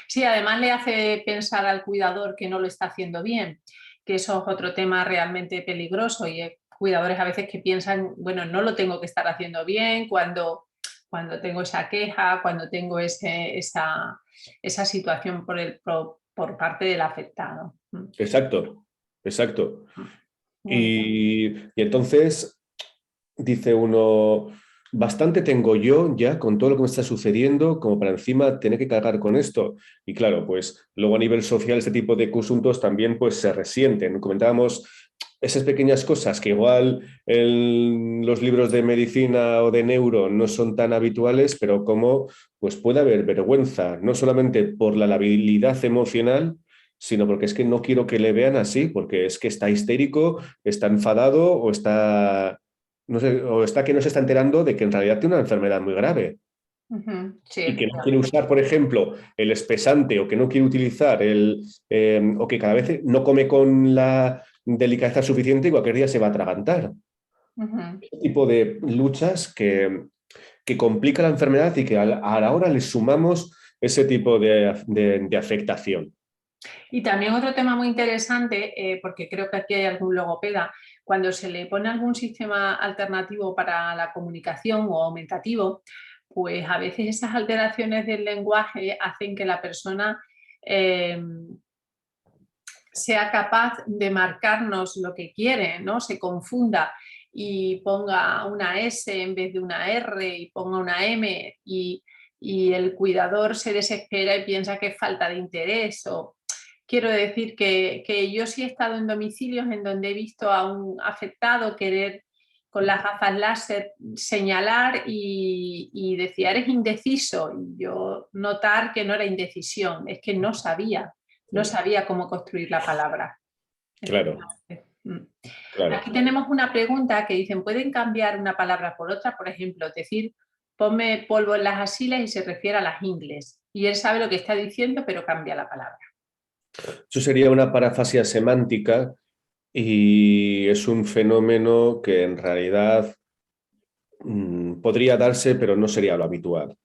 Sí, además le hace pensar al cuidador que no lo está haciendo bien, que eso es otro tema realmente peligroso y hay cuidadores a veces que piensan, bueno, no lo tengo que estar haciendo bien cuando tengo esa queja, cuando tengo esa situación por parte del afectado. Exacto, exacto. Muy bien. Y entonces dice uno, bastante tengo yo ya con todo lo que me está sucediendo como para encima tener que cargar con esto. Y claro, pues luego a nivel social este tipo de asuntos también pues se resienten. Comentábamos esas pequeñas cosas que igual en los libros de medicina o de neuro no son tan habituales, pero como pues puede haber vergüenza, no solamente por la labilidad emocional, sino porque es que no quiero que le vean así, porque es que está histérico, está enfadado o está no sé, o está que no se está enterando de que en realidad tiene una enfermedad muy grave Sí, y que no quiere efectivamente. usar, por ejemplo, el espesante o que no quiere utilizar o que cada vez no come con la delicadeza suficiente y cualquier día se va a atragantar. Este tipo de luchas que complica la enfermedad y que a la hora le sumamos ese tipo de afectación. Y también otro tema muy interesante, porque creo que aquí hay algún logopeda, cuando se le pone algún sistema alternativo para la comunicación o aumentativo, pues a veces esas alteraciones del lenguaje hacen que la persona eh, sea capaz de marcarnos lo que quiere, ¿no? Se confunda y ponga una S en vez de una R y ponga una M y el cuidador se desespera y piensa que es falta de interés. O quiero decir que yo sí he estado en domicilios en donde he visto a un afectado querer con las gafas láser señalar y decía, eres indeciso. Y yo notar que no era indecisión, es que no sabía cómo construir la palabra. Claro, Efectivamente. claro. Aquí tenemos una pregunta que dicen, ¿pueden cambiar una palabra por otra? Por ejemplo, decir, ponme polvo en las axilas y se refiere a las ingles. Y él sabe lo que está diciendo, pero cambia la palabra. Eso sería una parafasia semántica y es un fenómeno que en realidad podría darse, pero no sería lo habitual.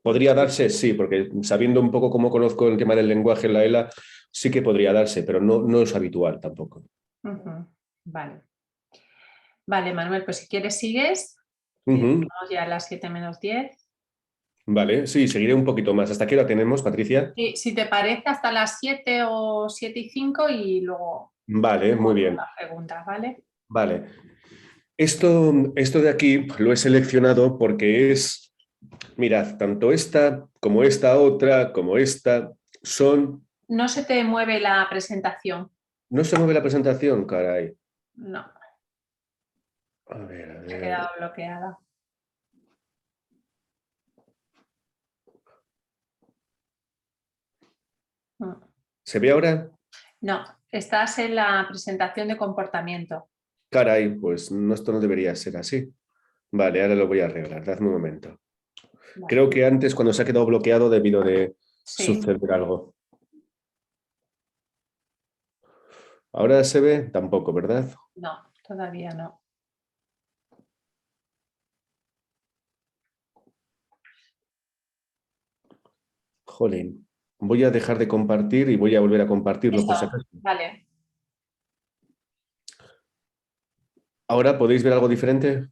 Podría darse, sí, porque sabiendo un poco cómo conozco el tema del lenguaje en la ELA, sí que podría darse, pero no es habitual tampoco. Vale. Vale, Manuel, pues si quieres sigues. Estamos ya a las 7 menos 10. Vale, sí, seguiré un poquito más. ¿Hasta qué hora tenemos, Patricia? Sí, si te parece, hasta las 7 o 7:05 y luego Vale, muy bien. las preguntas, ¿vale? Vale. Esto de aquí lo he seleccionado porque es, mirad, tanto esta como esta otra, como esta, son... No se te mueve la presentación. No se mueve la presentación, caray. No, A ver, a se ha ver. quedado bloqueada. ¿Se ve ahora? No, estás en la presentación de comportamiento. Caray, pues no, esto no debería ser así. Vale, ahora lo voy a arreglar. Dadme un momento. Vale. Creo que antes, cuando se ha quedado bloqueado, debido de Sí, suceder algo. ¿Ahora se ve? Tampoco, ¿verdad? no, todavía no. Jolín. Voy a dejar de compartir y voy a volver a compartirlo por si Eso, acaso. vale. ¿Ahora podéis ver algo diferente?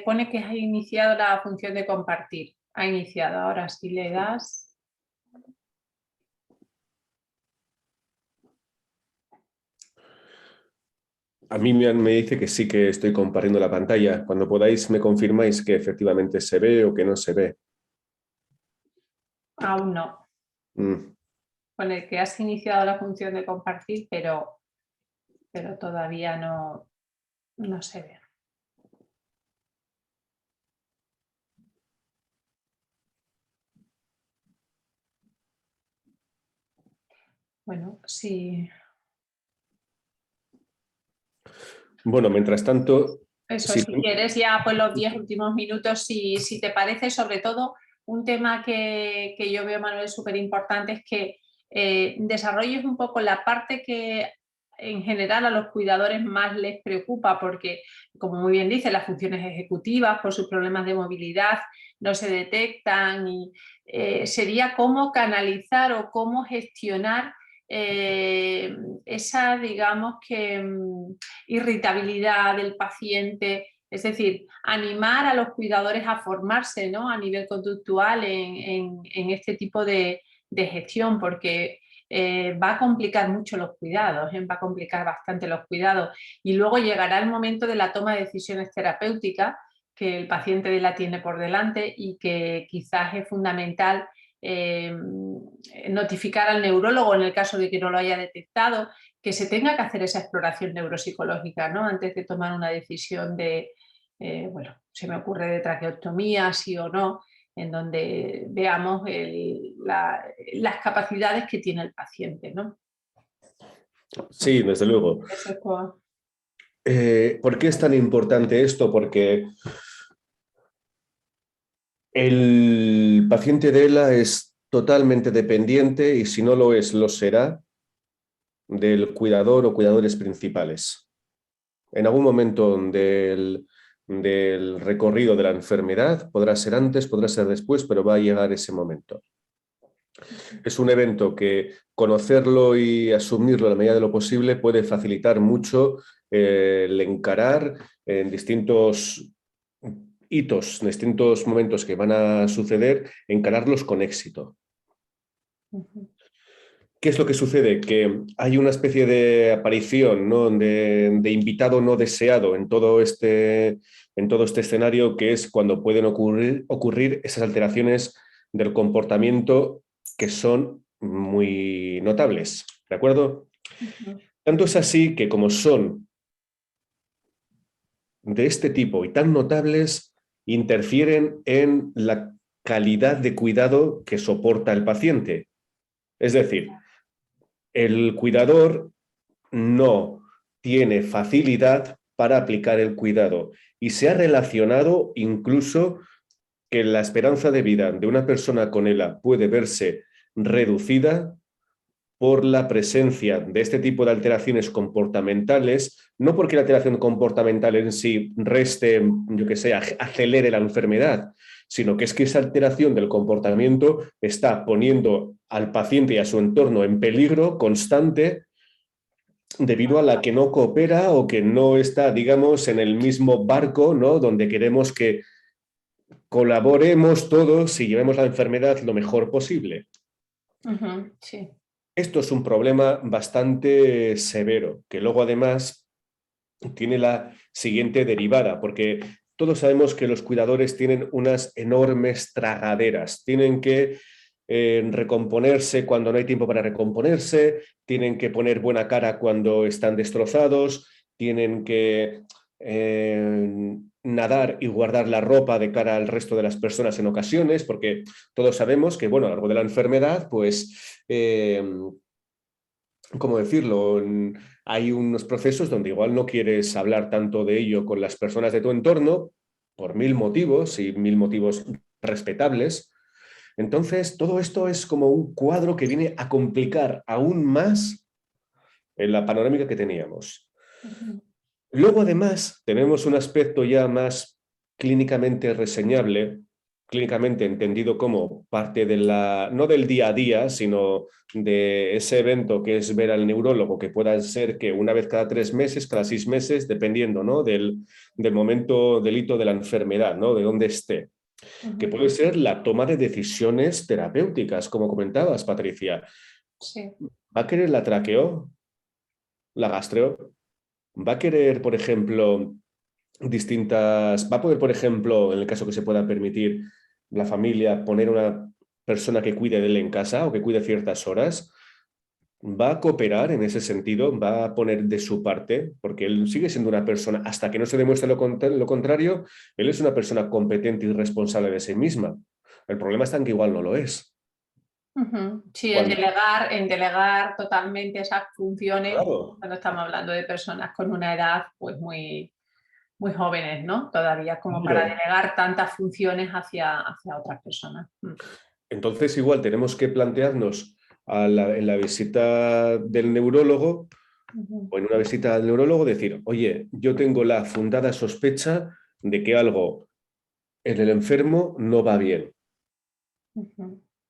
Pone que ha iniciado la función de compartir. Ha iniciado. Ahora si le das. A mí me dice que sí que estoy compartiendo la pantalla. Cuando podáis me confirmáis que efectivamente se ve o que no se ve. Aún no. Mm. Pone que has iniciado la función de compartir, pero todavía no se ve. Bueno, sí. Bueno, mientras tanto, Eso, si... si quieres ya pues los 10 últimos minutos, si te parece, sobre todo un tema que yo veo, Manuel, súper importante es que desarrolles un poco la parte que en general a los cuidadores más les preocupa, porque como muy bien dice, las funciones ejecutivas por sus problemas de movilidad no se detectan y sería cómo canalizar o cómo gestionar esa, digamos que irritabilidad del paciente, es decir, animar a los cuidadores a formarse, ¿no?, a nivel conductual en este tipo de gestión, porque va a complicar mucho los cuidados, va a complicar bastante los cuidados. Y luego llegará el momento de la toma de decisiones terapéuticas, que el paciente la tiene por delante y que quizás es fundamental notificar al neurólogo en el caso de que no lo haya detectado, que se tenga que hacer esa exploración neuropsicológica, ¿no?, antes de tomar una decisión de, bueno, se me ocurre de traqueotomía, sí o no, en donde veamos las capacidades que tiene el paciente, ¿no? Sí, desde luego. Eso es todo. ¿Por qué es tan importante esto? Porque el paciente de ELA es totalmente dependiente y si no lo es, lo será del cuidador o cuidadores principales. En algún momento del recorrido de la enfermedad, podrá ser antes, podrá ser después, pero va a llegar ese momento. Es un evento que conocerlo y asumirlo a la medida de lo posible puede facilitar mucho el encarar en distintos hitos, en distintos momentos que van a suceder, encararlos con éxito. ¿Qué es lo que sucede? Que hay una especie de aparición, ¿no?, de invitado no deseado en todo este escenario, que es cuando pueden ocurrir esas alteraciones del comportamiento que son muy notables. ¿De acuerdo? Tanto es así que, como son de este tipo y tan notables, interfieren en la calidad de cuidado que soporta el paciente. Es decir, el cuidador no tiene facilidad para aplicar el cuidado y se ha relacionado incluso que la esperanza de vida de una persona con ELA puede verse reducida por la presencia de este tipo de alteraciones comportamentales, no porque la alteración comportamental en sí reste, yo que sé, acelere la enfermedad, sino que es que esa alteración del comportamiento está poniendo al paciente y a su entorno en peligro constante debido a la que no coopera o que no está, digamos, en el mismo barco, ¿no?, donde queremos que colaboremos todos y llevemos la enfermedad lo mejor posible. Sí. Esto es un problema bastante severo, que luego además tiene la siguiente derivada, porque todos sabemos que los cuidadores tienen unas enormes tragaderas, tienen que recomponerse cuando no hay tiempo para recomponerse, tienen que poner buena cara cuando están destrozados, tienen que nadar y guardar la ropa de cara al resto de las personas en ocasiones, porque todos sabemos que, bueno, a lo largo de la enfermedad, pues ¿cómo decirlo? Hay unos procesos donde igual no quieres hablar tanto de ello con las personas de tu entorno por mil motivos y mil motivos respetables. Entonces, todo esto es como un cuadro que viene a complicar aún más en la panorámica que teníamos. Luego, además, tenemos un aspecto ya más clínicamente reseñable, clínicamente entendido como parte de la, no del día a día, sino de ese evento que es ver al neurólogo, que pueda ser que una vez cada 3 meses, cada 6 meses, dependiendo, ¿no?, del momento, del hito de la enfermedad, ¿no?, de dónde esté, que puede ser la toma de decisiones terapéuticas, como comentabas, Patricia. Sí. ¿Va a querer la traqueo? ¿La gastreo? ¿Va a querer, por ejemplo, distintas... ¿Va a poder, por ejemplo, en el caso que se pueda permitir, la familia poner una persona que cuide de él en casa o que cuide ciertas horas? ¿Va a cooperar en ese sentido? ¿Va a poner de su parte? Porque él sigue siendo una persona, hasta que no se demuestre lo contrario, él es una persona competente y responsable de sí misma. El problema está en que igual no lo es. Sí, Cuando, en delegar totalmente esas funciones claro, cuando estamos hablando de personas con una edad pues muy, muy jóvenes, ¿no? Todavía como para claro. delegar tantas funciones hacia otras personas. Entonces, igual tenemos que plantearnos en la visita del neurólogo o en una visita al neurólogo decir, oye, yo tengo la fundada sospecha de que algo en el enfermo no va bien.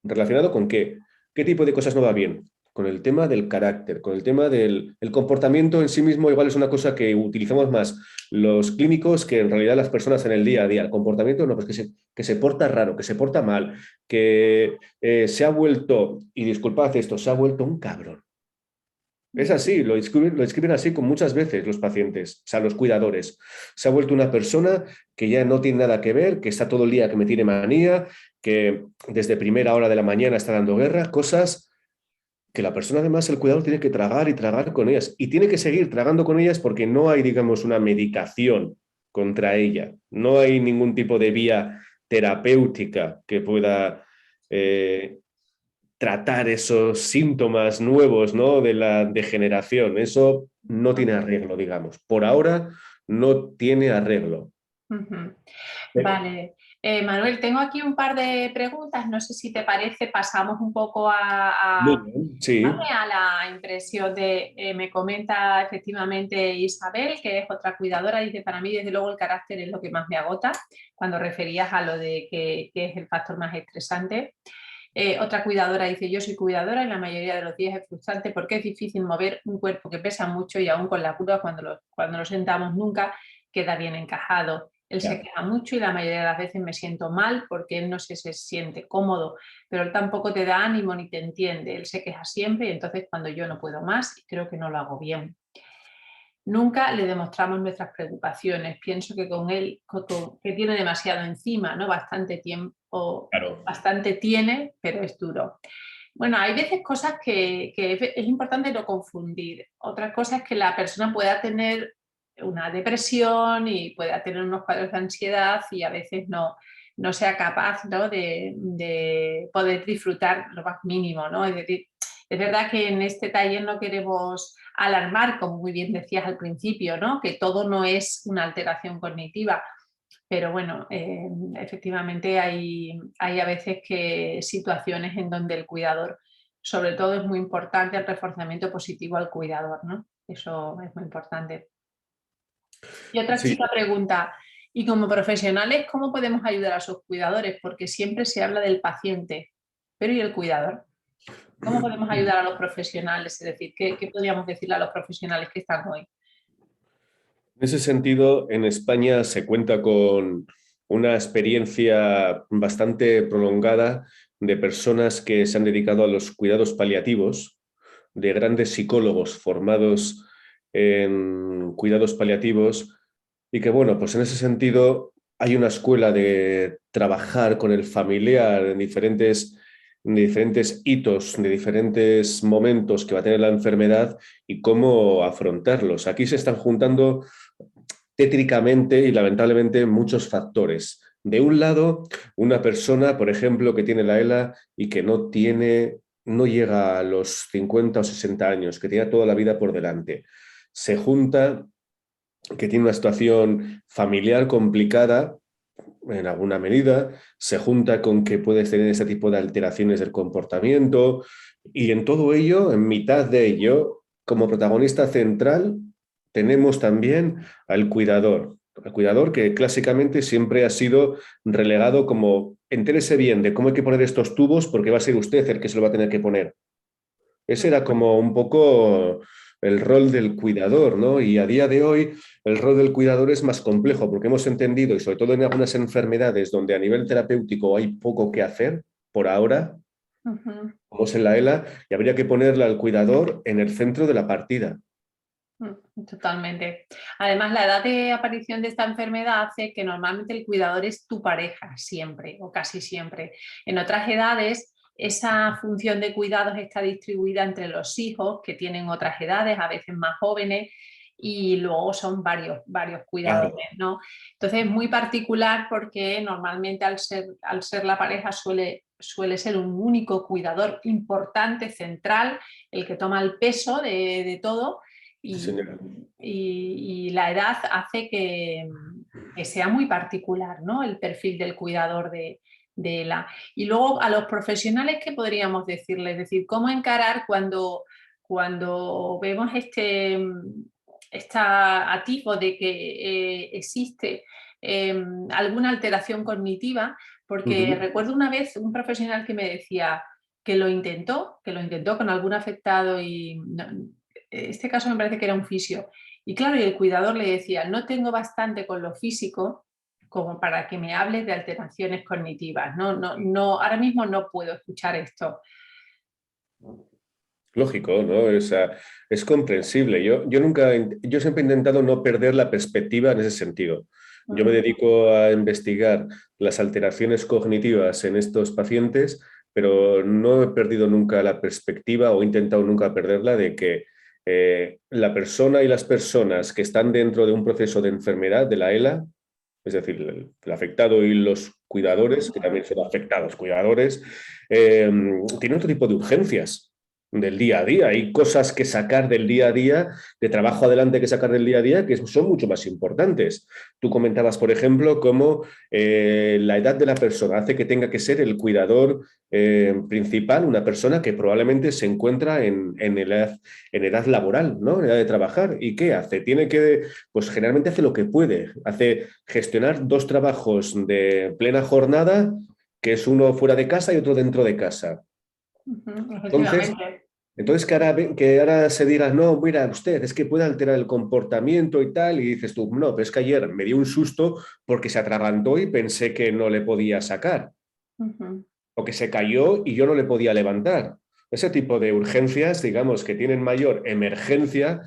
¿Relacionado con qué? ¿Qué tipo de cosas no va bien? Con el tema del carácter, con el tema del el comportamiento en sí mismo, igual es una cosa que utilizamos más los clínicos que en realidad las personas en el día a día. El comportamiento no, pues que se porta raro, que se porta mal, que se ha vuelto, y disculpad esto, se ha vuelto un cabrón. Es así, lo escriben así con muchas veces los pacientes, o sea, los cuidadores. Se ha vuelto una persona que ya no tiene nada que ver, que está todo el día que me tiene manía, que desde primera hora de la mañana está dando guerra, cosas que la persona además, el cuidador, tiene que tragar y tragar con ellas. Y tiene que seguir tragando con ellas porque no hay, digamos, una medicación contra ella. No hay ningún tipo de vía terapéutica que pueda tratar esos síntomas nuevos, ¿no?, de la degeneración. Eso no tiene arreglo, digamos. Por ahora no tiene arreglo. Vale. Manuel, tengo aquí un par de preguntas. No sé si te parece, pasamos un poco Muy bien, sí. a la impresión de, me comenta efectivamente Isabel, que es otra cuidadora, dice, para mí desde luego el carácter es lo que más me agota, cuando referías a lo de que es el factor más estresante. Otra cuidadora dice, yo soy cuidadora y la mayoría de los días es frustrante porque es difícil mover un cuerpo que pesa mucho y aún con la curva cuando lo sentamos nunca queda bien encajado. Él se Ya. queja mucho y la mayoría de las veces me siento mal porque él no se siente cómodo, pero él tampoco te da ánimo ni te entiende. Él se queja siempre y entonces cuando yo no puedo más, creo que no lo hago bien. Nunca le demostramos nuestras preocupaciones. Pienso que con él, que tiene demasiado encima, ¿no? Bastante tiempo, Claro. bastante tiene, pero es duro. Bueno, hay veces cosas que es importante no confundir. Otra cosa es que la persona pueda tener una depresión y pueda tener unos cuadros de ansiedad y a veces no sea capaz, ¿no?, de poder disfrutar lo más mínimo, ¿no? Es decir, es verdad que en este taller no queremos alarmar, como muy bien decías al principio, ¿no?, que todo no es una alteración cognitiva. Pero bueno, efectivamente hay a veces que situaciones en donde el cuidador, sobre todo es muy importante el reforzamiento positivo al cuidador, ¿no? Eso es muy importante. Y otra Sí. chica pregunta, ¿y como profesionales cómo podemos ayudar a sus cuidadores? Porque siempre se habla del paciente, pero ¿y el cuidador? ¿Cómo podemos ayudar a los profesionales? Es decir, ¿qué podríamos decirle a los profesionales que están hoy? En ese sentido, en España se cuenta con una experiencia bastante prolongada de personas que se han dedicado a los cuidados paliativos, de grandes psicólogos formados en cuidados paliativos y que, bueno, pues en ese sentido hay una escuela de trabajar con el familiar en diferentes hitos, de diferentes momentos que va a tener la enfermedad y cómo afrontarlos. Aquí se están juntando tétricamente y lamentablemente muchos factores. De un lado, una persona, por ejemplo, que tiene la ELA y que no llega a los 50 o 60 años, que tiene toda la vida por delante. Se junta que tiene una situación familiar complicada en alguna medida, se junta con que puedes tener ese tipo de alteraciones del comportamiento y en todo ello, en mitad de ello, como protagonista central, tenemos también al cuidador que clásicamente siempre ha sido relegado como entérese bien de cómo hay que poner estos tubos porque va a ser usted el que se lo va a tener que poner. Ese era como un poco el rol del cuidador, ¿no? Y a día de hoy el rol del cuidador es más complejo porque hemos entendido, y sobre todo en algunas enfermedades donde a nivel terapéutico hay poco que hacer por ahora, Ujú. como es en la ELA, y habría que ponerle al cuidador en el centro de la partida. Totalmente. Además, la edad de aparición de esta enfermedad hace que normalmente el cuidador es tu pareja siempre o casi siempre. En otras edades, esa función de cuidados está distribuida entre los hijos que tienen otras edades, a veces más jóvenes, y luego son varios cuidadores, Claro. ¿no? Entonces es muy particular porque normalmente al ser la pareja suele ser un único cuidador importante, central, el que toma el peso de todo. Sí, Y, señora. y la edad hace que sea muy particular, ¿no? El perfil del cuidador de ELA. Y luego a los profesionales, ¿qué podríamos decirles? Es decir, ¿cómo encarar cuando vemos esta atisbo de que existe alguna alteración cognitiva? Porque Ujú. recuerdo una vez un profesional que me decía que lo intentó con algún afectado y este caso me parece que era un fisio. Y claro, y el cuidador le decía, no tengo bastante con lo físico como para que me hables de alteraciones cognitivas. No, no, no, ahora mismo no puedo escuchar esto. Lógico, ¿no? Es comprensible. Yo siempre he intentado no perder la perspectiva en ese sentido. Yo me dedico a investigar las alteraciones cognitivas en estos pacientes, pero no he perdido nunca la perspectiva o he intentado nunca perderla de que la persona y las personas que están dentro de un proceso de enfermedad de la ELA, es decir, el afectado y los cuidadores, que también son afectados cuidadores, tienen otro tipo de urgencias del día a día. Hay cosas que sacar del día a día, de trabajo adelante que sacar del día a día, que son mucho más importantes. Tú comentabas, por ejemplo, cómo la edad de la persona hace que tenga que ser el cuidador principal, una persona que probablemente se encuentra en edad laboral, ¿no? En edad de trabajar. ¿Y qué hace? Pues generalmente hace lo que puede. Hace gestionar dos trabajos de plena jornada, que es uno fuera de casa y otro dentro de casa. Entonces, Efectivamente. entonces, que ahora se diga, no, mira, usted, es que puede alterar el comportamiento y tal, y dices tú, no, pero es que ayer me dio un susto porque se atragantó y pensé que no le podía sacar, o que se cayó y yo no le podía levantar. Ese tipo de urgencias, digamos, que tienen mayor emergencia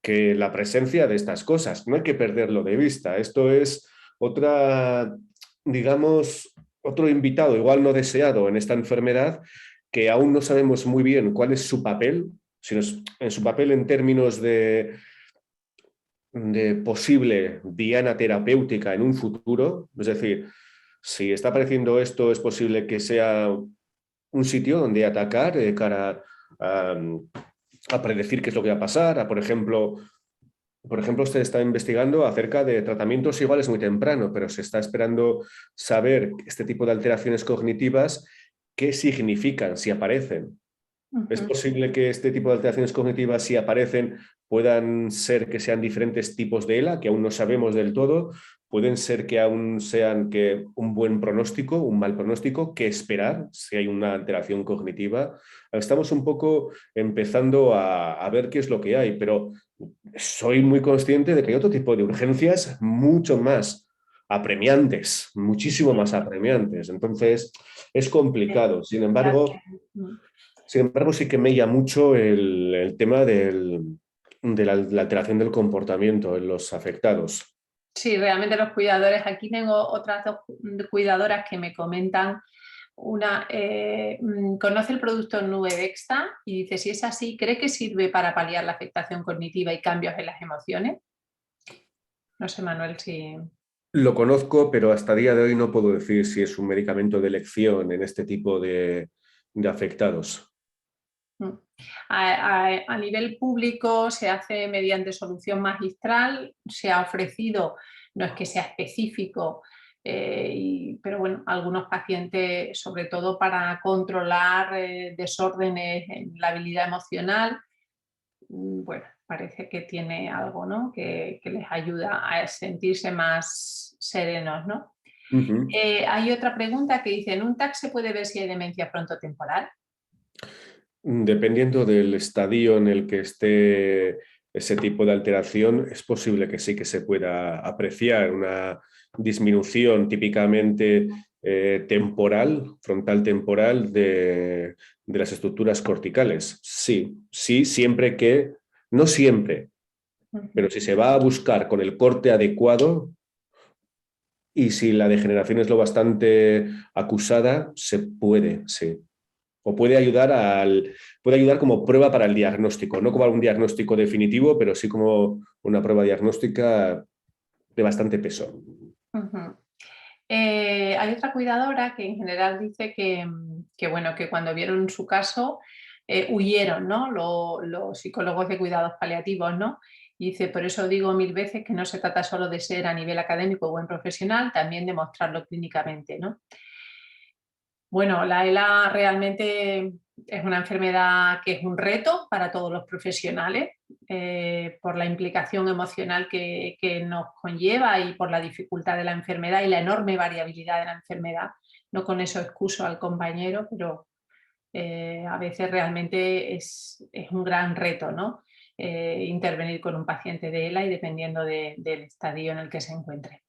que la presencia de estas cosas. No hay que perderlo de vista. Esto es otra, digamos, otro invitado, igual no deseado en esta enfermedad, que aún no sabemos muy bien cuál es su papel, sino en su papel en términos de posible diana terapéutica en un futuro. Es decir, si está apareciendo esto, es posible que sea un sitio donde atacar cara a predecir qué es lo que va a pasar, por ejemplo, usted está investigando acerca de tratamientos iguales muy temprano, pero se está esperando saber este tipo de alteraciones cognitivas, qué significan si aparecen. Es posible que este tipo de alteraciones cognitivas, si aparecen, puedan ser que sean diferentes tipos de ELA, que aún no sabemos del todo. Pueden ser que aún sean que un buen pronóstico, un mal pronóstico, qué esperar si hay una alteración cognitiva. Estamos un poco empezando a ver qué es lo que hay, pero soy muy consciente de que hay otro tipo de urgencias mucho más apremiantes, muchísimo más apremiantes. Entonces, es complicado. Sin embargo, sí que me llama mucho el tema de la alteración del comportamiento en los afectados. Sí, realmente los cuidadores, aquí tengo otras dos cuidadoras que me comentan, una conoce el producto Nubedexta y dice, si es así, ¿cree que sirve para paliar la afectación cognitiva y cambios en las emociones? No sé, Manuel, si... Lo conozco, pero hasta día de hoy no puedo decir si es un medicamento de elección en este tipo de afectados. Mm. A nivel público se hace mediante solución magistral, se ha ofrecido, no es que sea específico, Pero bueno, algunos pacientes, sobre todo para controlar desórdenes en la habilidad emocional, bueno, parece que tiene algo, ¿no? Que les ayuda a sentirse más serenos, ¿no? Ujú. Hay otra pregunta que dice, ¿en un TAC se puede ver si hay demencia frontotemporal? Dependiendo del estadio en el que esté ese tipo de alteración, es posible que sí que se pueda apreciar una disminución típicamente temporal, frontal temporal de las estructuras corticales. Sí, sí, siempre que, no siempre, pero Ujú. si se va a buscar con el corte adecuado y si la degeneración es lo bastante acusada, se puede, sí. O puede ayudar como prueba para el diagnóstico, no como un diagnóstico definitivo, pero sí como una prueba diagnóstica de bastante peso. Ujú. Hay otra cuidadora que en general dice que, bueno, que cuando vieron su caso huyeron, ¿no? Los psicólogos de cuidados paliativos, ¿no? Y dice, por eso digo mil veces que no se trata solo de ser a nivel académico o buen profesional, también de mostrarlo clínicamente, ¿no? Bueno, la ELA realmente es una enfermedad que es un reto para todos los profesionales por la implicación emocional que nos conlleva y por la dificultad de la enfermedad y la enorme variabilidad de la enfermedad. No con eso excuso al compañero, pero a veces realmente es un gran reto, ¿no? Intervenir con un paciente de ELA y dependiendo del estadio en el que se encuentre.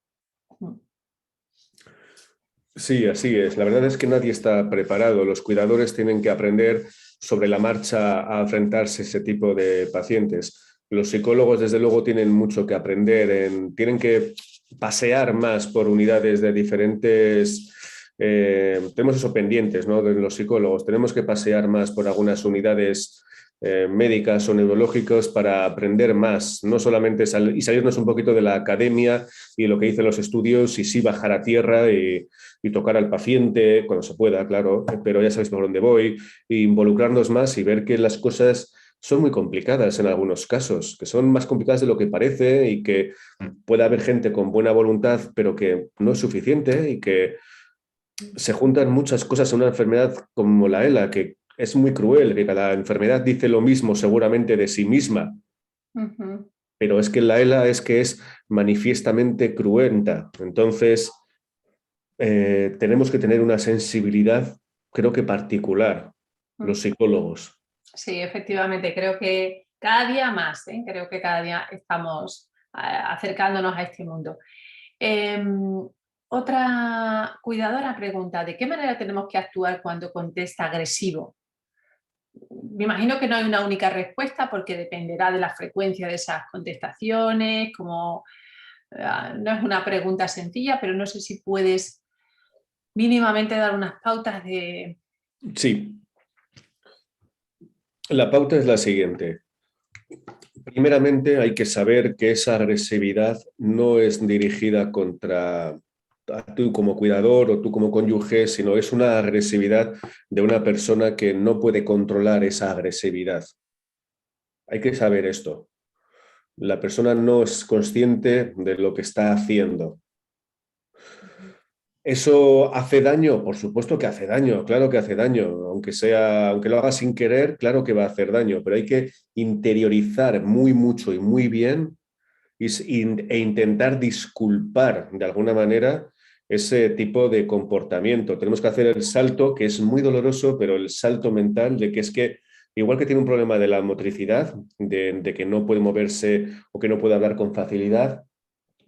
Sí, así es. La verdad es que nadie está preparado. Los cuidadores tienen que aprender sobre la marcha a enfrentarse a ese tipo de pacientes. Los psicólogos, desde luego, tienen mucho que aprender, tienen que pasear más por unidades de diferentes... tenemos eso pendientes, ¿no? De los psicólogos. Tenemos que pasear más por algunas unidades médicas o neurológicas para aprender más, no solamente y salirnos un poquito de la academia y lo que dicen los estudios y sí bajar a tierra y tocar al paciente cuando se pueda, claro, pero ya sabéis por dónde voy, e involucrarnos más y ver que las cosas son muy complicadas en algunos casos, que son más complicadas de lo que parece y que puede haber gente con buena voluntad, pero que no es suficiente y que se juntan muchas cosas en una enfermedad como la ELA, que es muy cruel, que cada enfermedad dice lo mismo seguramente de sí misma, Ujú. pero es que la ELA es que es manifiestamente cruenta. Entonces, tenemos que tener una sensibilidad, creo que particular, los psicólogos. Sí, efectivamente, creo que cada día más, ¿eh? Creo que cada día estamos acercándonos a este mundo. Otra cuidadora pregunta, ¿de qué manera tenemos que actuar cuando contesta agresivo? Me imagino que no hay una única respuesta porque dependerá de la frecuencia de esas contestaciones, como no es una pregunta sencilla, pero no sé si puedes mínimamente dar unas pautas de... Sí, la pauta es la siguiente. Primeramente, hay que saber que esa agresividad no es dirigida contra tú como cuidador o tú como cónyuge, sino es una agresividad de una persona que no puede controlar esa agresividad. Hay que saber esto. La persona no es consciente de lo que está haciendo. ¿Eso hace daño? Por supuesto que hace daño, claro que hace daño, aunque lo haga sin querer, claro que va a hacer daño, pero hay que interiorizar muy mucho y muy bien e intentar disculpar de alguna manera ese tipo de comportamiento. Tenemos que hacer el salto, que es muy doloroso, pero el salto mental de que es que, igual que tiene un problema de la motricidad, de que no puede moverse o que no puede hablar con facilidad,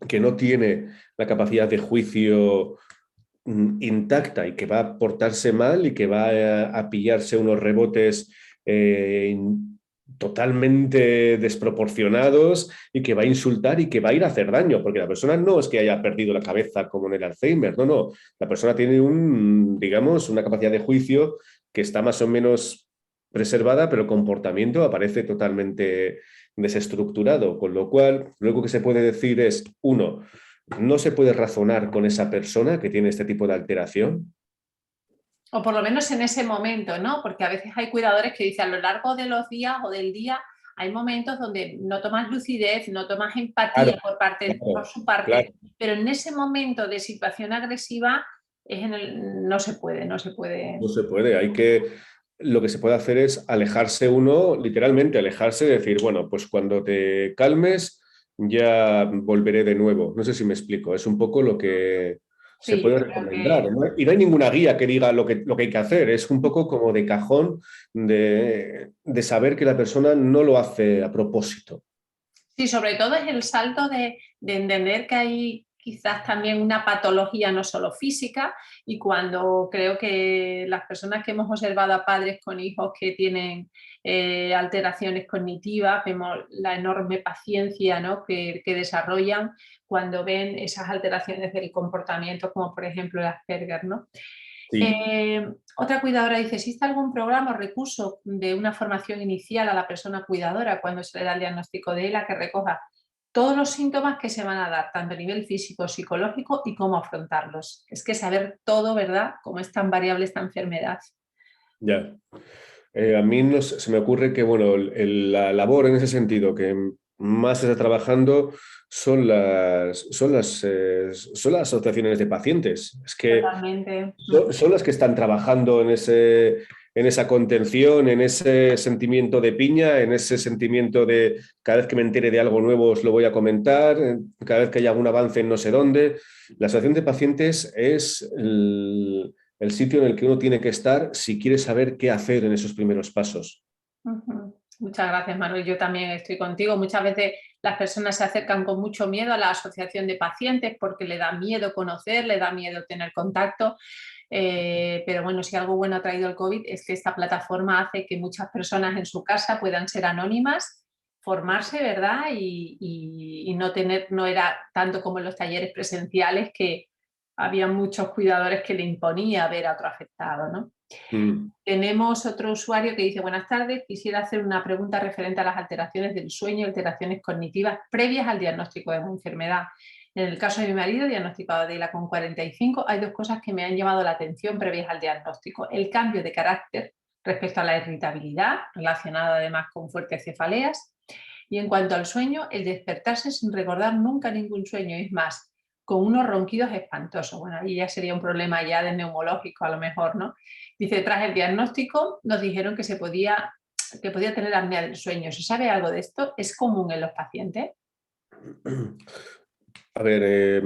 que no tiene la capacidad de juicio intacta y que va a portarse mal y que va a pillarse unos rebotes eh, totalmente desproporcionados y que va a insultar y que va a ir a hacer daño, porque la persona no es que haya perdido la cabeza como en el Alzheimer, no, no, la persona tiene digamos, una capacidad de juicio que está más o menos preservada, pero el comportamiento aparece totalmente desestructurado, con lo cual, lo único que se puede decir es, uno, no se puede razonar con esa persona que tiene este tipo de alteración. O por lo menos en ese momento, ¿no? Porque a veces hay cuidadores que dicen a lo largo de los días o del día hay momentos donde no tomas lucidez, no tomas empatía Claro, por claro, su parte, claro. pero en ese momento de situación agresiva no se puede, no se puede. No se puede, lo que se puede hacer es alejarse uno, literalmente alejarse, decir, bueno, pues cuando te calmes ya volveré de nuevo. No sé si me explico, es un poco lo que se Sí, puede yo creo que recomendar, ¿no? Y no hay ninguna guía que diga lo que hay que hacer, es un poco como de cajón de saber que la persona no lo hace a propósito. sí, sobre todo es el salto de entender que hay quizás también una patología no solo física, y cuando creo que las personas que hemos observado a padres con hijos que tienen alteraciones cognitivas, vemos la enorme paciencia, ¿no?, que desarrollan cuando ven esas alteraciones del comportamiento, como por ejemplo el Asperger, ¿no? Sí. Otra cuidadora dice, ¿existe algún programa o recurso de una formación inicial a la persona cuidadora cuando se le da el diagnóstico de ELA que recoja todos los síntomas que se van a dar, tanto a nivel físico, psicológico y cómo afrontarlos? Es que saber todo, ¿verdad?, cómo es tan variable esta enfermedad. Ya. A mí no se me ocurre que, bueno, la labor en ese sentido que más se está trabajando son las asociaciones de pacientes. Es que Totalmente. son las que están trabajando en esa contención, en ese sentimiento de piña, en ese sentimiento de cada vez que me entere de algo nuevo os lo voy a comentar, cada vez que haya algún avance en no sé dónde. La asociación de pacientes es el sitio en el que uno tiene que estar si quiere saber qué hacer en esos primeros pasos. Muchas gracias, Manuel. Yo también estoy contigo. Muchas veces las personas se acercan con mucho miedo a la asociación de pacientes porque le da miedo conocer, le da miedo tener contacto. Pero bueno, si algo bueno ha traído el COVID es que esta plataforma hace que muchas personas en su casa puedan ser anónimas, formarse, ¿verdad? Y no era tanto como en los talleres presenciales, que había muchos cuidadores que le imponía ver a otro afectado, ¿no? Mm. Tenemos otro usuario que dice, buenas tardes, quisiera hacer una pregunta referente a las alteraciones del sueño y alteraciones cognitivas previas al diagnóstico de una enfermedad. En el caso de mi marido, diagnosticado de ELA con 45, hay dos cosas que me han llamado la atención previas al diagnóstico. El cambio de carácter respecto a la irritabilidad, relacionada además con fuertes cefaleas. Y en cuanto al sueño, el despertarse sin recordar nunca ningún sueño, es más, con unos ronquidos espantosos. Bueno, ahí ya sería un problema ya de neumológico a lo mejor, ¿no? Dice, tras el diagnóstico nos dijeron que podía tener apnea del sueño. ¿Se sabe algo de esto? ¿Es común en los pacientes? A ver,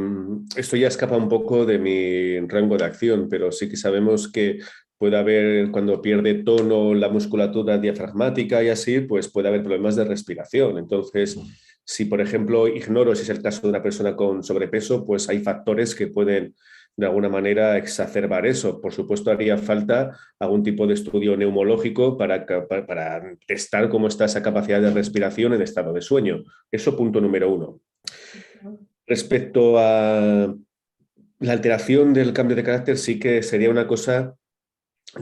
esto ya escapa un poco de mi rango de acción, pero sí que sabemos que puede haber, cuando pierde tono la musculatura diafragmática y así, pues puede haber problemas de respiración. Entonces, si por ejemplo ignoro si es el caso de una persona con sobrepeso, pues hay factores que pueden de alguna manera exacerbar eso. Por supuesto, haría falta algún tipo de estudio neumológico para testar cómo está esa capacidad de respiración en estado de sueño. Eso punto número uno. Respecto a la alteración del cambio de carácter, sí que sería una cosa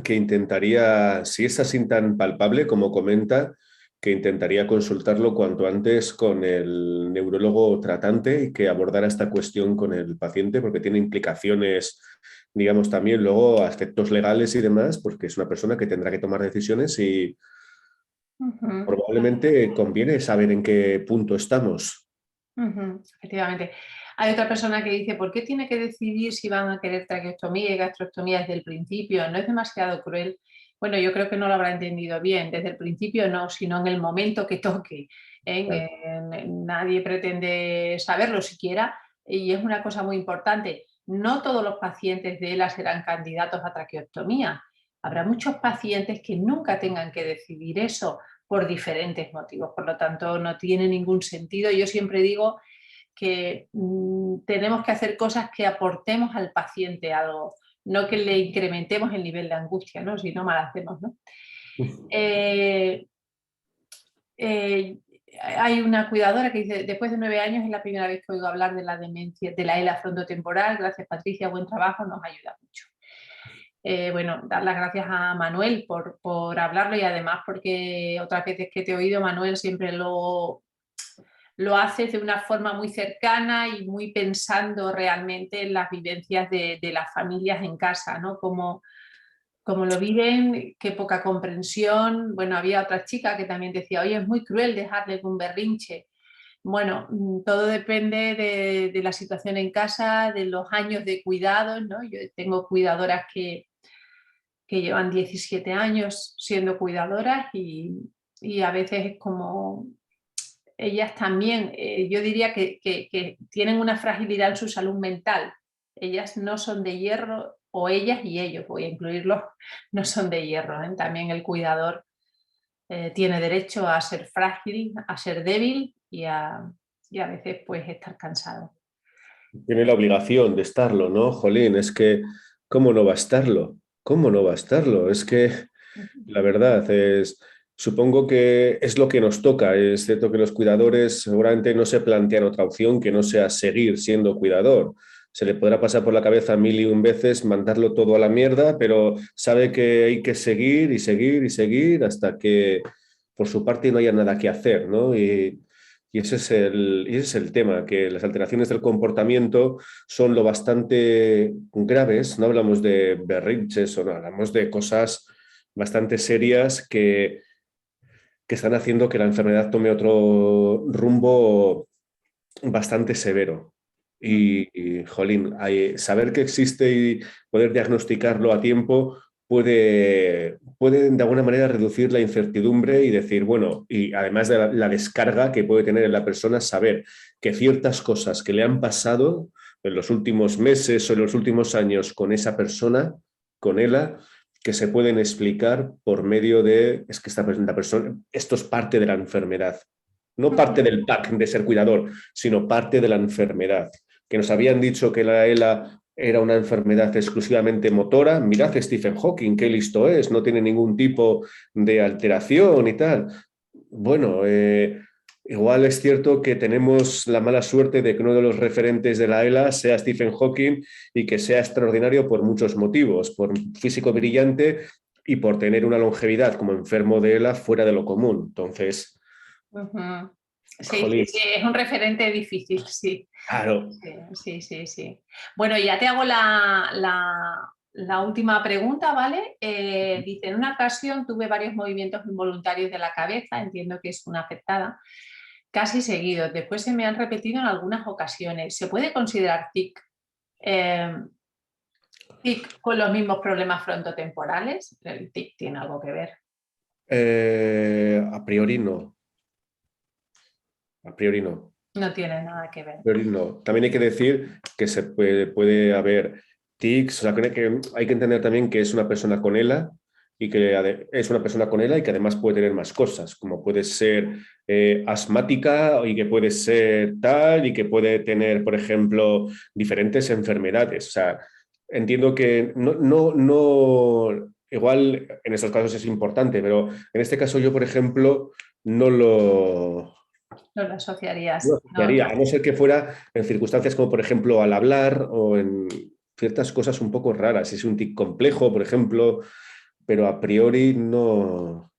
que intentaría, si es así tan palpable como comenta, que intentaría consultarlo cuanto antes con el neurólogo tratante y que abordara esta cuestión con el paciente, porque tiene implicaciones, digamos, también luego aspectos legales y demás, porque es una persona que tendrá que tomar decisiones y probablemente conviene saber en qué punto estamos. Efectivamente. Hay otra persona que dice, ¿por qué tiene que decidir si van a querer traqueostomía y gastrostomía desde el principio? ¿No es demasiado cruel? Bueno, yo creo que no lo habrá entendido bien. Desde el principio no, sino en el momento que toque. Nadie pretende saberlo siquiera, y es una cosa muy importante. No todos los pacientes de ELA serán candidatos a traqueostomía. Habrá muchos pacientes que nunca tengan que decidir eso por diferentes motivos. Por lo tanto, no tiene ningún sentido. Yo siempre digo que tenemos que hacer cosas que aportemos al paciente algo, no que le incrementemos el nivel de angustia, ¿no? Si no, mal hacemos, ¿no? Eh, eh, Hay una cuidadora que dice, después de 9 años es la primera vez que oigo hablar de la demencia, de la ELA frontotemporal. Gracias, Patricia, buen trabajo, nos ayuda mucho. Bueno, dar las gracias a Manuel por hablarlo, y además porque otras veces que te he oído, Manuel, siempre lo haces de una forma muy cercana y muy pensando realmente en las vivencias de las familias en casa, ¿no? como lo viven, qué poca comprensión. Bueno, había otra chica que también decía, oye, es muy cruel dejarle un berrinche. Bueno, todo depende de la situación en casa, de los años de cuidado, ¿no? Yo tengo cuidadoras que llevan 17 años siendo cuidadoras y a veces es como ellas también, yo diría que tienen una fragilidad en su salud mental. Ellas no son de hierro, o ellas y ellos, voy a incluirlos, no son de hierro, ¿eh? También el cuidador tiene derecho a ser frágil, a ser débil y a veces pues estar cansado. Tiene la obligación de estarlo, ¿no? Jolín, es que, ¿cómo no va a estarlo? ¿Cómo no va a estarlo? Es que la verdad es, supongo que es lo que nos toca. Es cierto que los cuidadores seguramente no se plantean otra opción que no sea seguir siendo cuidador. Se le podrá pasar por la cabeza mil y un veces mandarlo todo a la mierda, pero sabe que hay que seguir y seguir y seguir hasta que por su parte no haya nada que hacer, ¿no? Y ese es el tema, que las alteraciones del comportamiento son lo bastante graves. No hablamos de berrinches o no, hablamos de cosas bastante serias que están haciendo que la enfermedad tome otro rumbo bastante severo. Jolín, saber que existe y poder diagnosticarlo a tiempo puede de alguna manera reducir la incertidumbre y decir, bueno, y además de la descarga que puede tener en la persona, saber que ciertas cosas que le han pasado en los últimos meses o en los últimos años con esa persona, con ella, que se pueden explicar por medio de, es que esta persona, esto es parte de la enfermedad, no parte del pack de ser cuidador, sino parte de la enfermedad. Que nos habían dicho que la ELA era una enfermedad exclusivamente motora. Mirad a Stephen Hawking, qué listo es, no tiene ningún tipo de alteración y tal. Bueno, igual es cierto que tenemos la mala suerte de que uno de los referentes de la ELA sea Stephen Hawking y que sea extraordinario por muchos motivos, por físico brillante y por tener una longevidad como enfermo de ELA fuera de lo común. Entonces, Sí, sí, jolín, sí, es un referente difícil, sí. claro. Sí, sí, sí, sí. Bueno, ya te hago la última pregunta, ¿vale? Dice, en una ocasión tuve varios movimientos involuntarios de la cabeza, entiendo que es una afectada, casi seguidos. Después se me han repetido en algunas ocasiones. ¿Se puede considerar TIC, TIC con los mismos problemas frontotemporales? El TIC tiene algo que ver. A priori no. A priori no. No tiene nada que ver. A priori no. También hay que decir que puede haber tics, o sea, que hay que entender también que es una persona con ELA y que es una persona con ELA y que además puede tener más cosas, como puede ser asmática y que puede ser tal y que puede tener, por ejemplo, diferentes enfermedades. O sea, entiendo que igual en estos casos es importante, pero en este caso yo, por ejemplo, no lo No lo no asociarías. No, asociaría, a no ser que fuera en circunstancias como, por ejemplo, al hablar o en ciertas cosas un poco raras. Si es un tic complejo, por ejemplo, pero a priori no.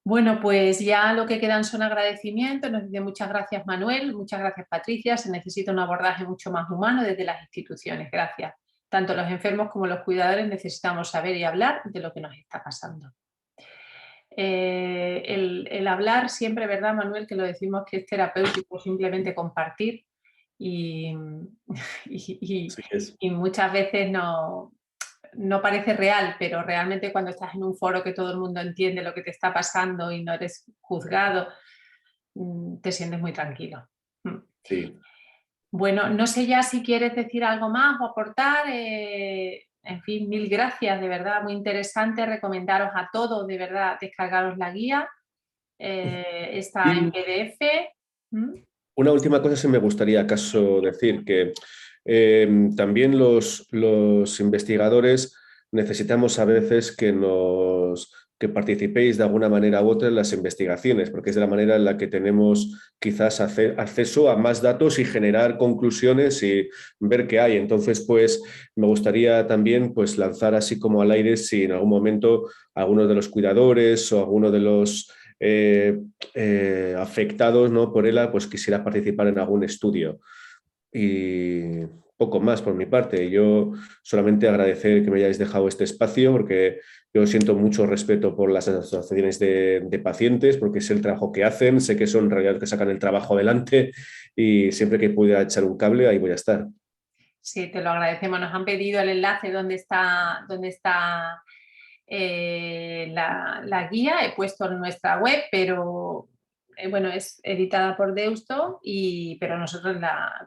bueno, pues ya lo que quedan son agradecimientos. Nos dice muchas gracias Manuel, muchas gracias Patricia. Se necesita un abordaje mucho más humano desde las instituciones. Gracias. Tanto los enfermos como los cuidadores necesitamos saber y hablar de lo que nos está pasando. El hablar siempre, ¿verdad, Manuel? Que lo decimos que es terapéutico, simplemente compartir y, y- Sí, es. y muchas veces no parece real, pero realmente cuando estás en un foro que todo el mundo entiende lo que te está pasando y no eres juzgado, te sientes muy tranquilo. Sí. Bueno, no sé ya si quieres decir algo más o aportar. En fin, mil gracias, de verdad, muy interesante. Recomendaros a todos, de verdad, descargaros la guía. Está en Y PDF. ¿Mm? una última cosa sí me gustaría acaso decir, que también los investigadores necesitamos a veces que participéis de alguna manera u otra en las investigaciones, porque es de la manera en la que tenemos quizás acceso a más datos y generar conclusiones y ver qué hay. Entonces, pues me gustaría también pues lanzar así como al aire si en algún momento alguno de los cuidadores o alguno de los afectados, ¿no?, por ELA, pues quisiera participar en algún estudio. Y poco más por mi parte. Yo solamente agradecer que me hayáis dejado este espacio, porque yo siento mucho respeto por las asociaciones de pacientes, porque sé el trabajo que hacen, sé que son en realidad que sacan el trabajo adelante, y siempre que pueda echar un cable, ahí voy a estar. Sí, te lo agradecemos. Nos han pedido el enlace donde está la guía. He puesto en nuestra web, pero bueno, es editada por Deusto, pero nosotros,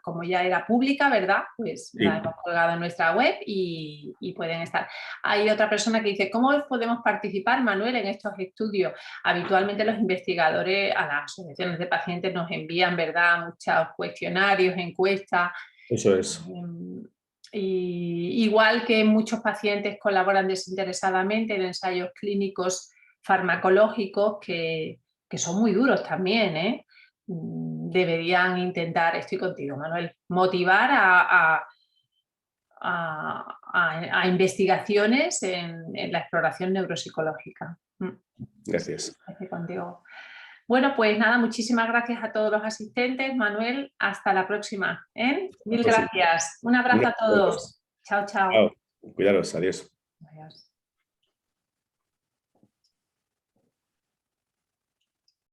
como ya era pública, ¿verdad? Pues Sí. la hemos colgado en nuestra web y pueden estar. Hay otra persona que dice, ¿cómo podemos participar, Manuel, en estos estudios? Habitualmente los investigadores a las asociaciones de pacientes nos envían, ¿verdad?, muchos cuestionarios, encuestas. Eso es. Y igual que muchos pacientes colaboran desinteresadamente en ensayos clínicos farmacológicos que son muy duros también, ¿eh? Deberían intentar, estoy contigo, Manuel, motivar a investigaciones en la exploración neuropsicológica. Gracias. Estoy contigo. Bueno, pues nada, muchísimas gracias a todos los asistentes. Manuel, hasta la próxima, ¿eh? Mil gracias. Un abrazo a todos. Chao, chao. Chao. Cuidaros. Adiós. Adiós.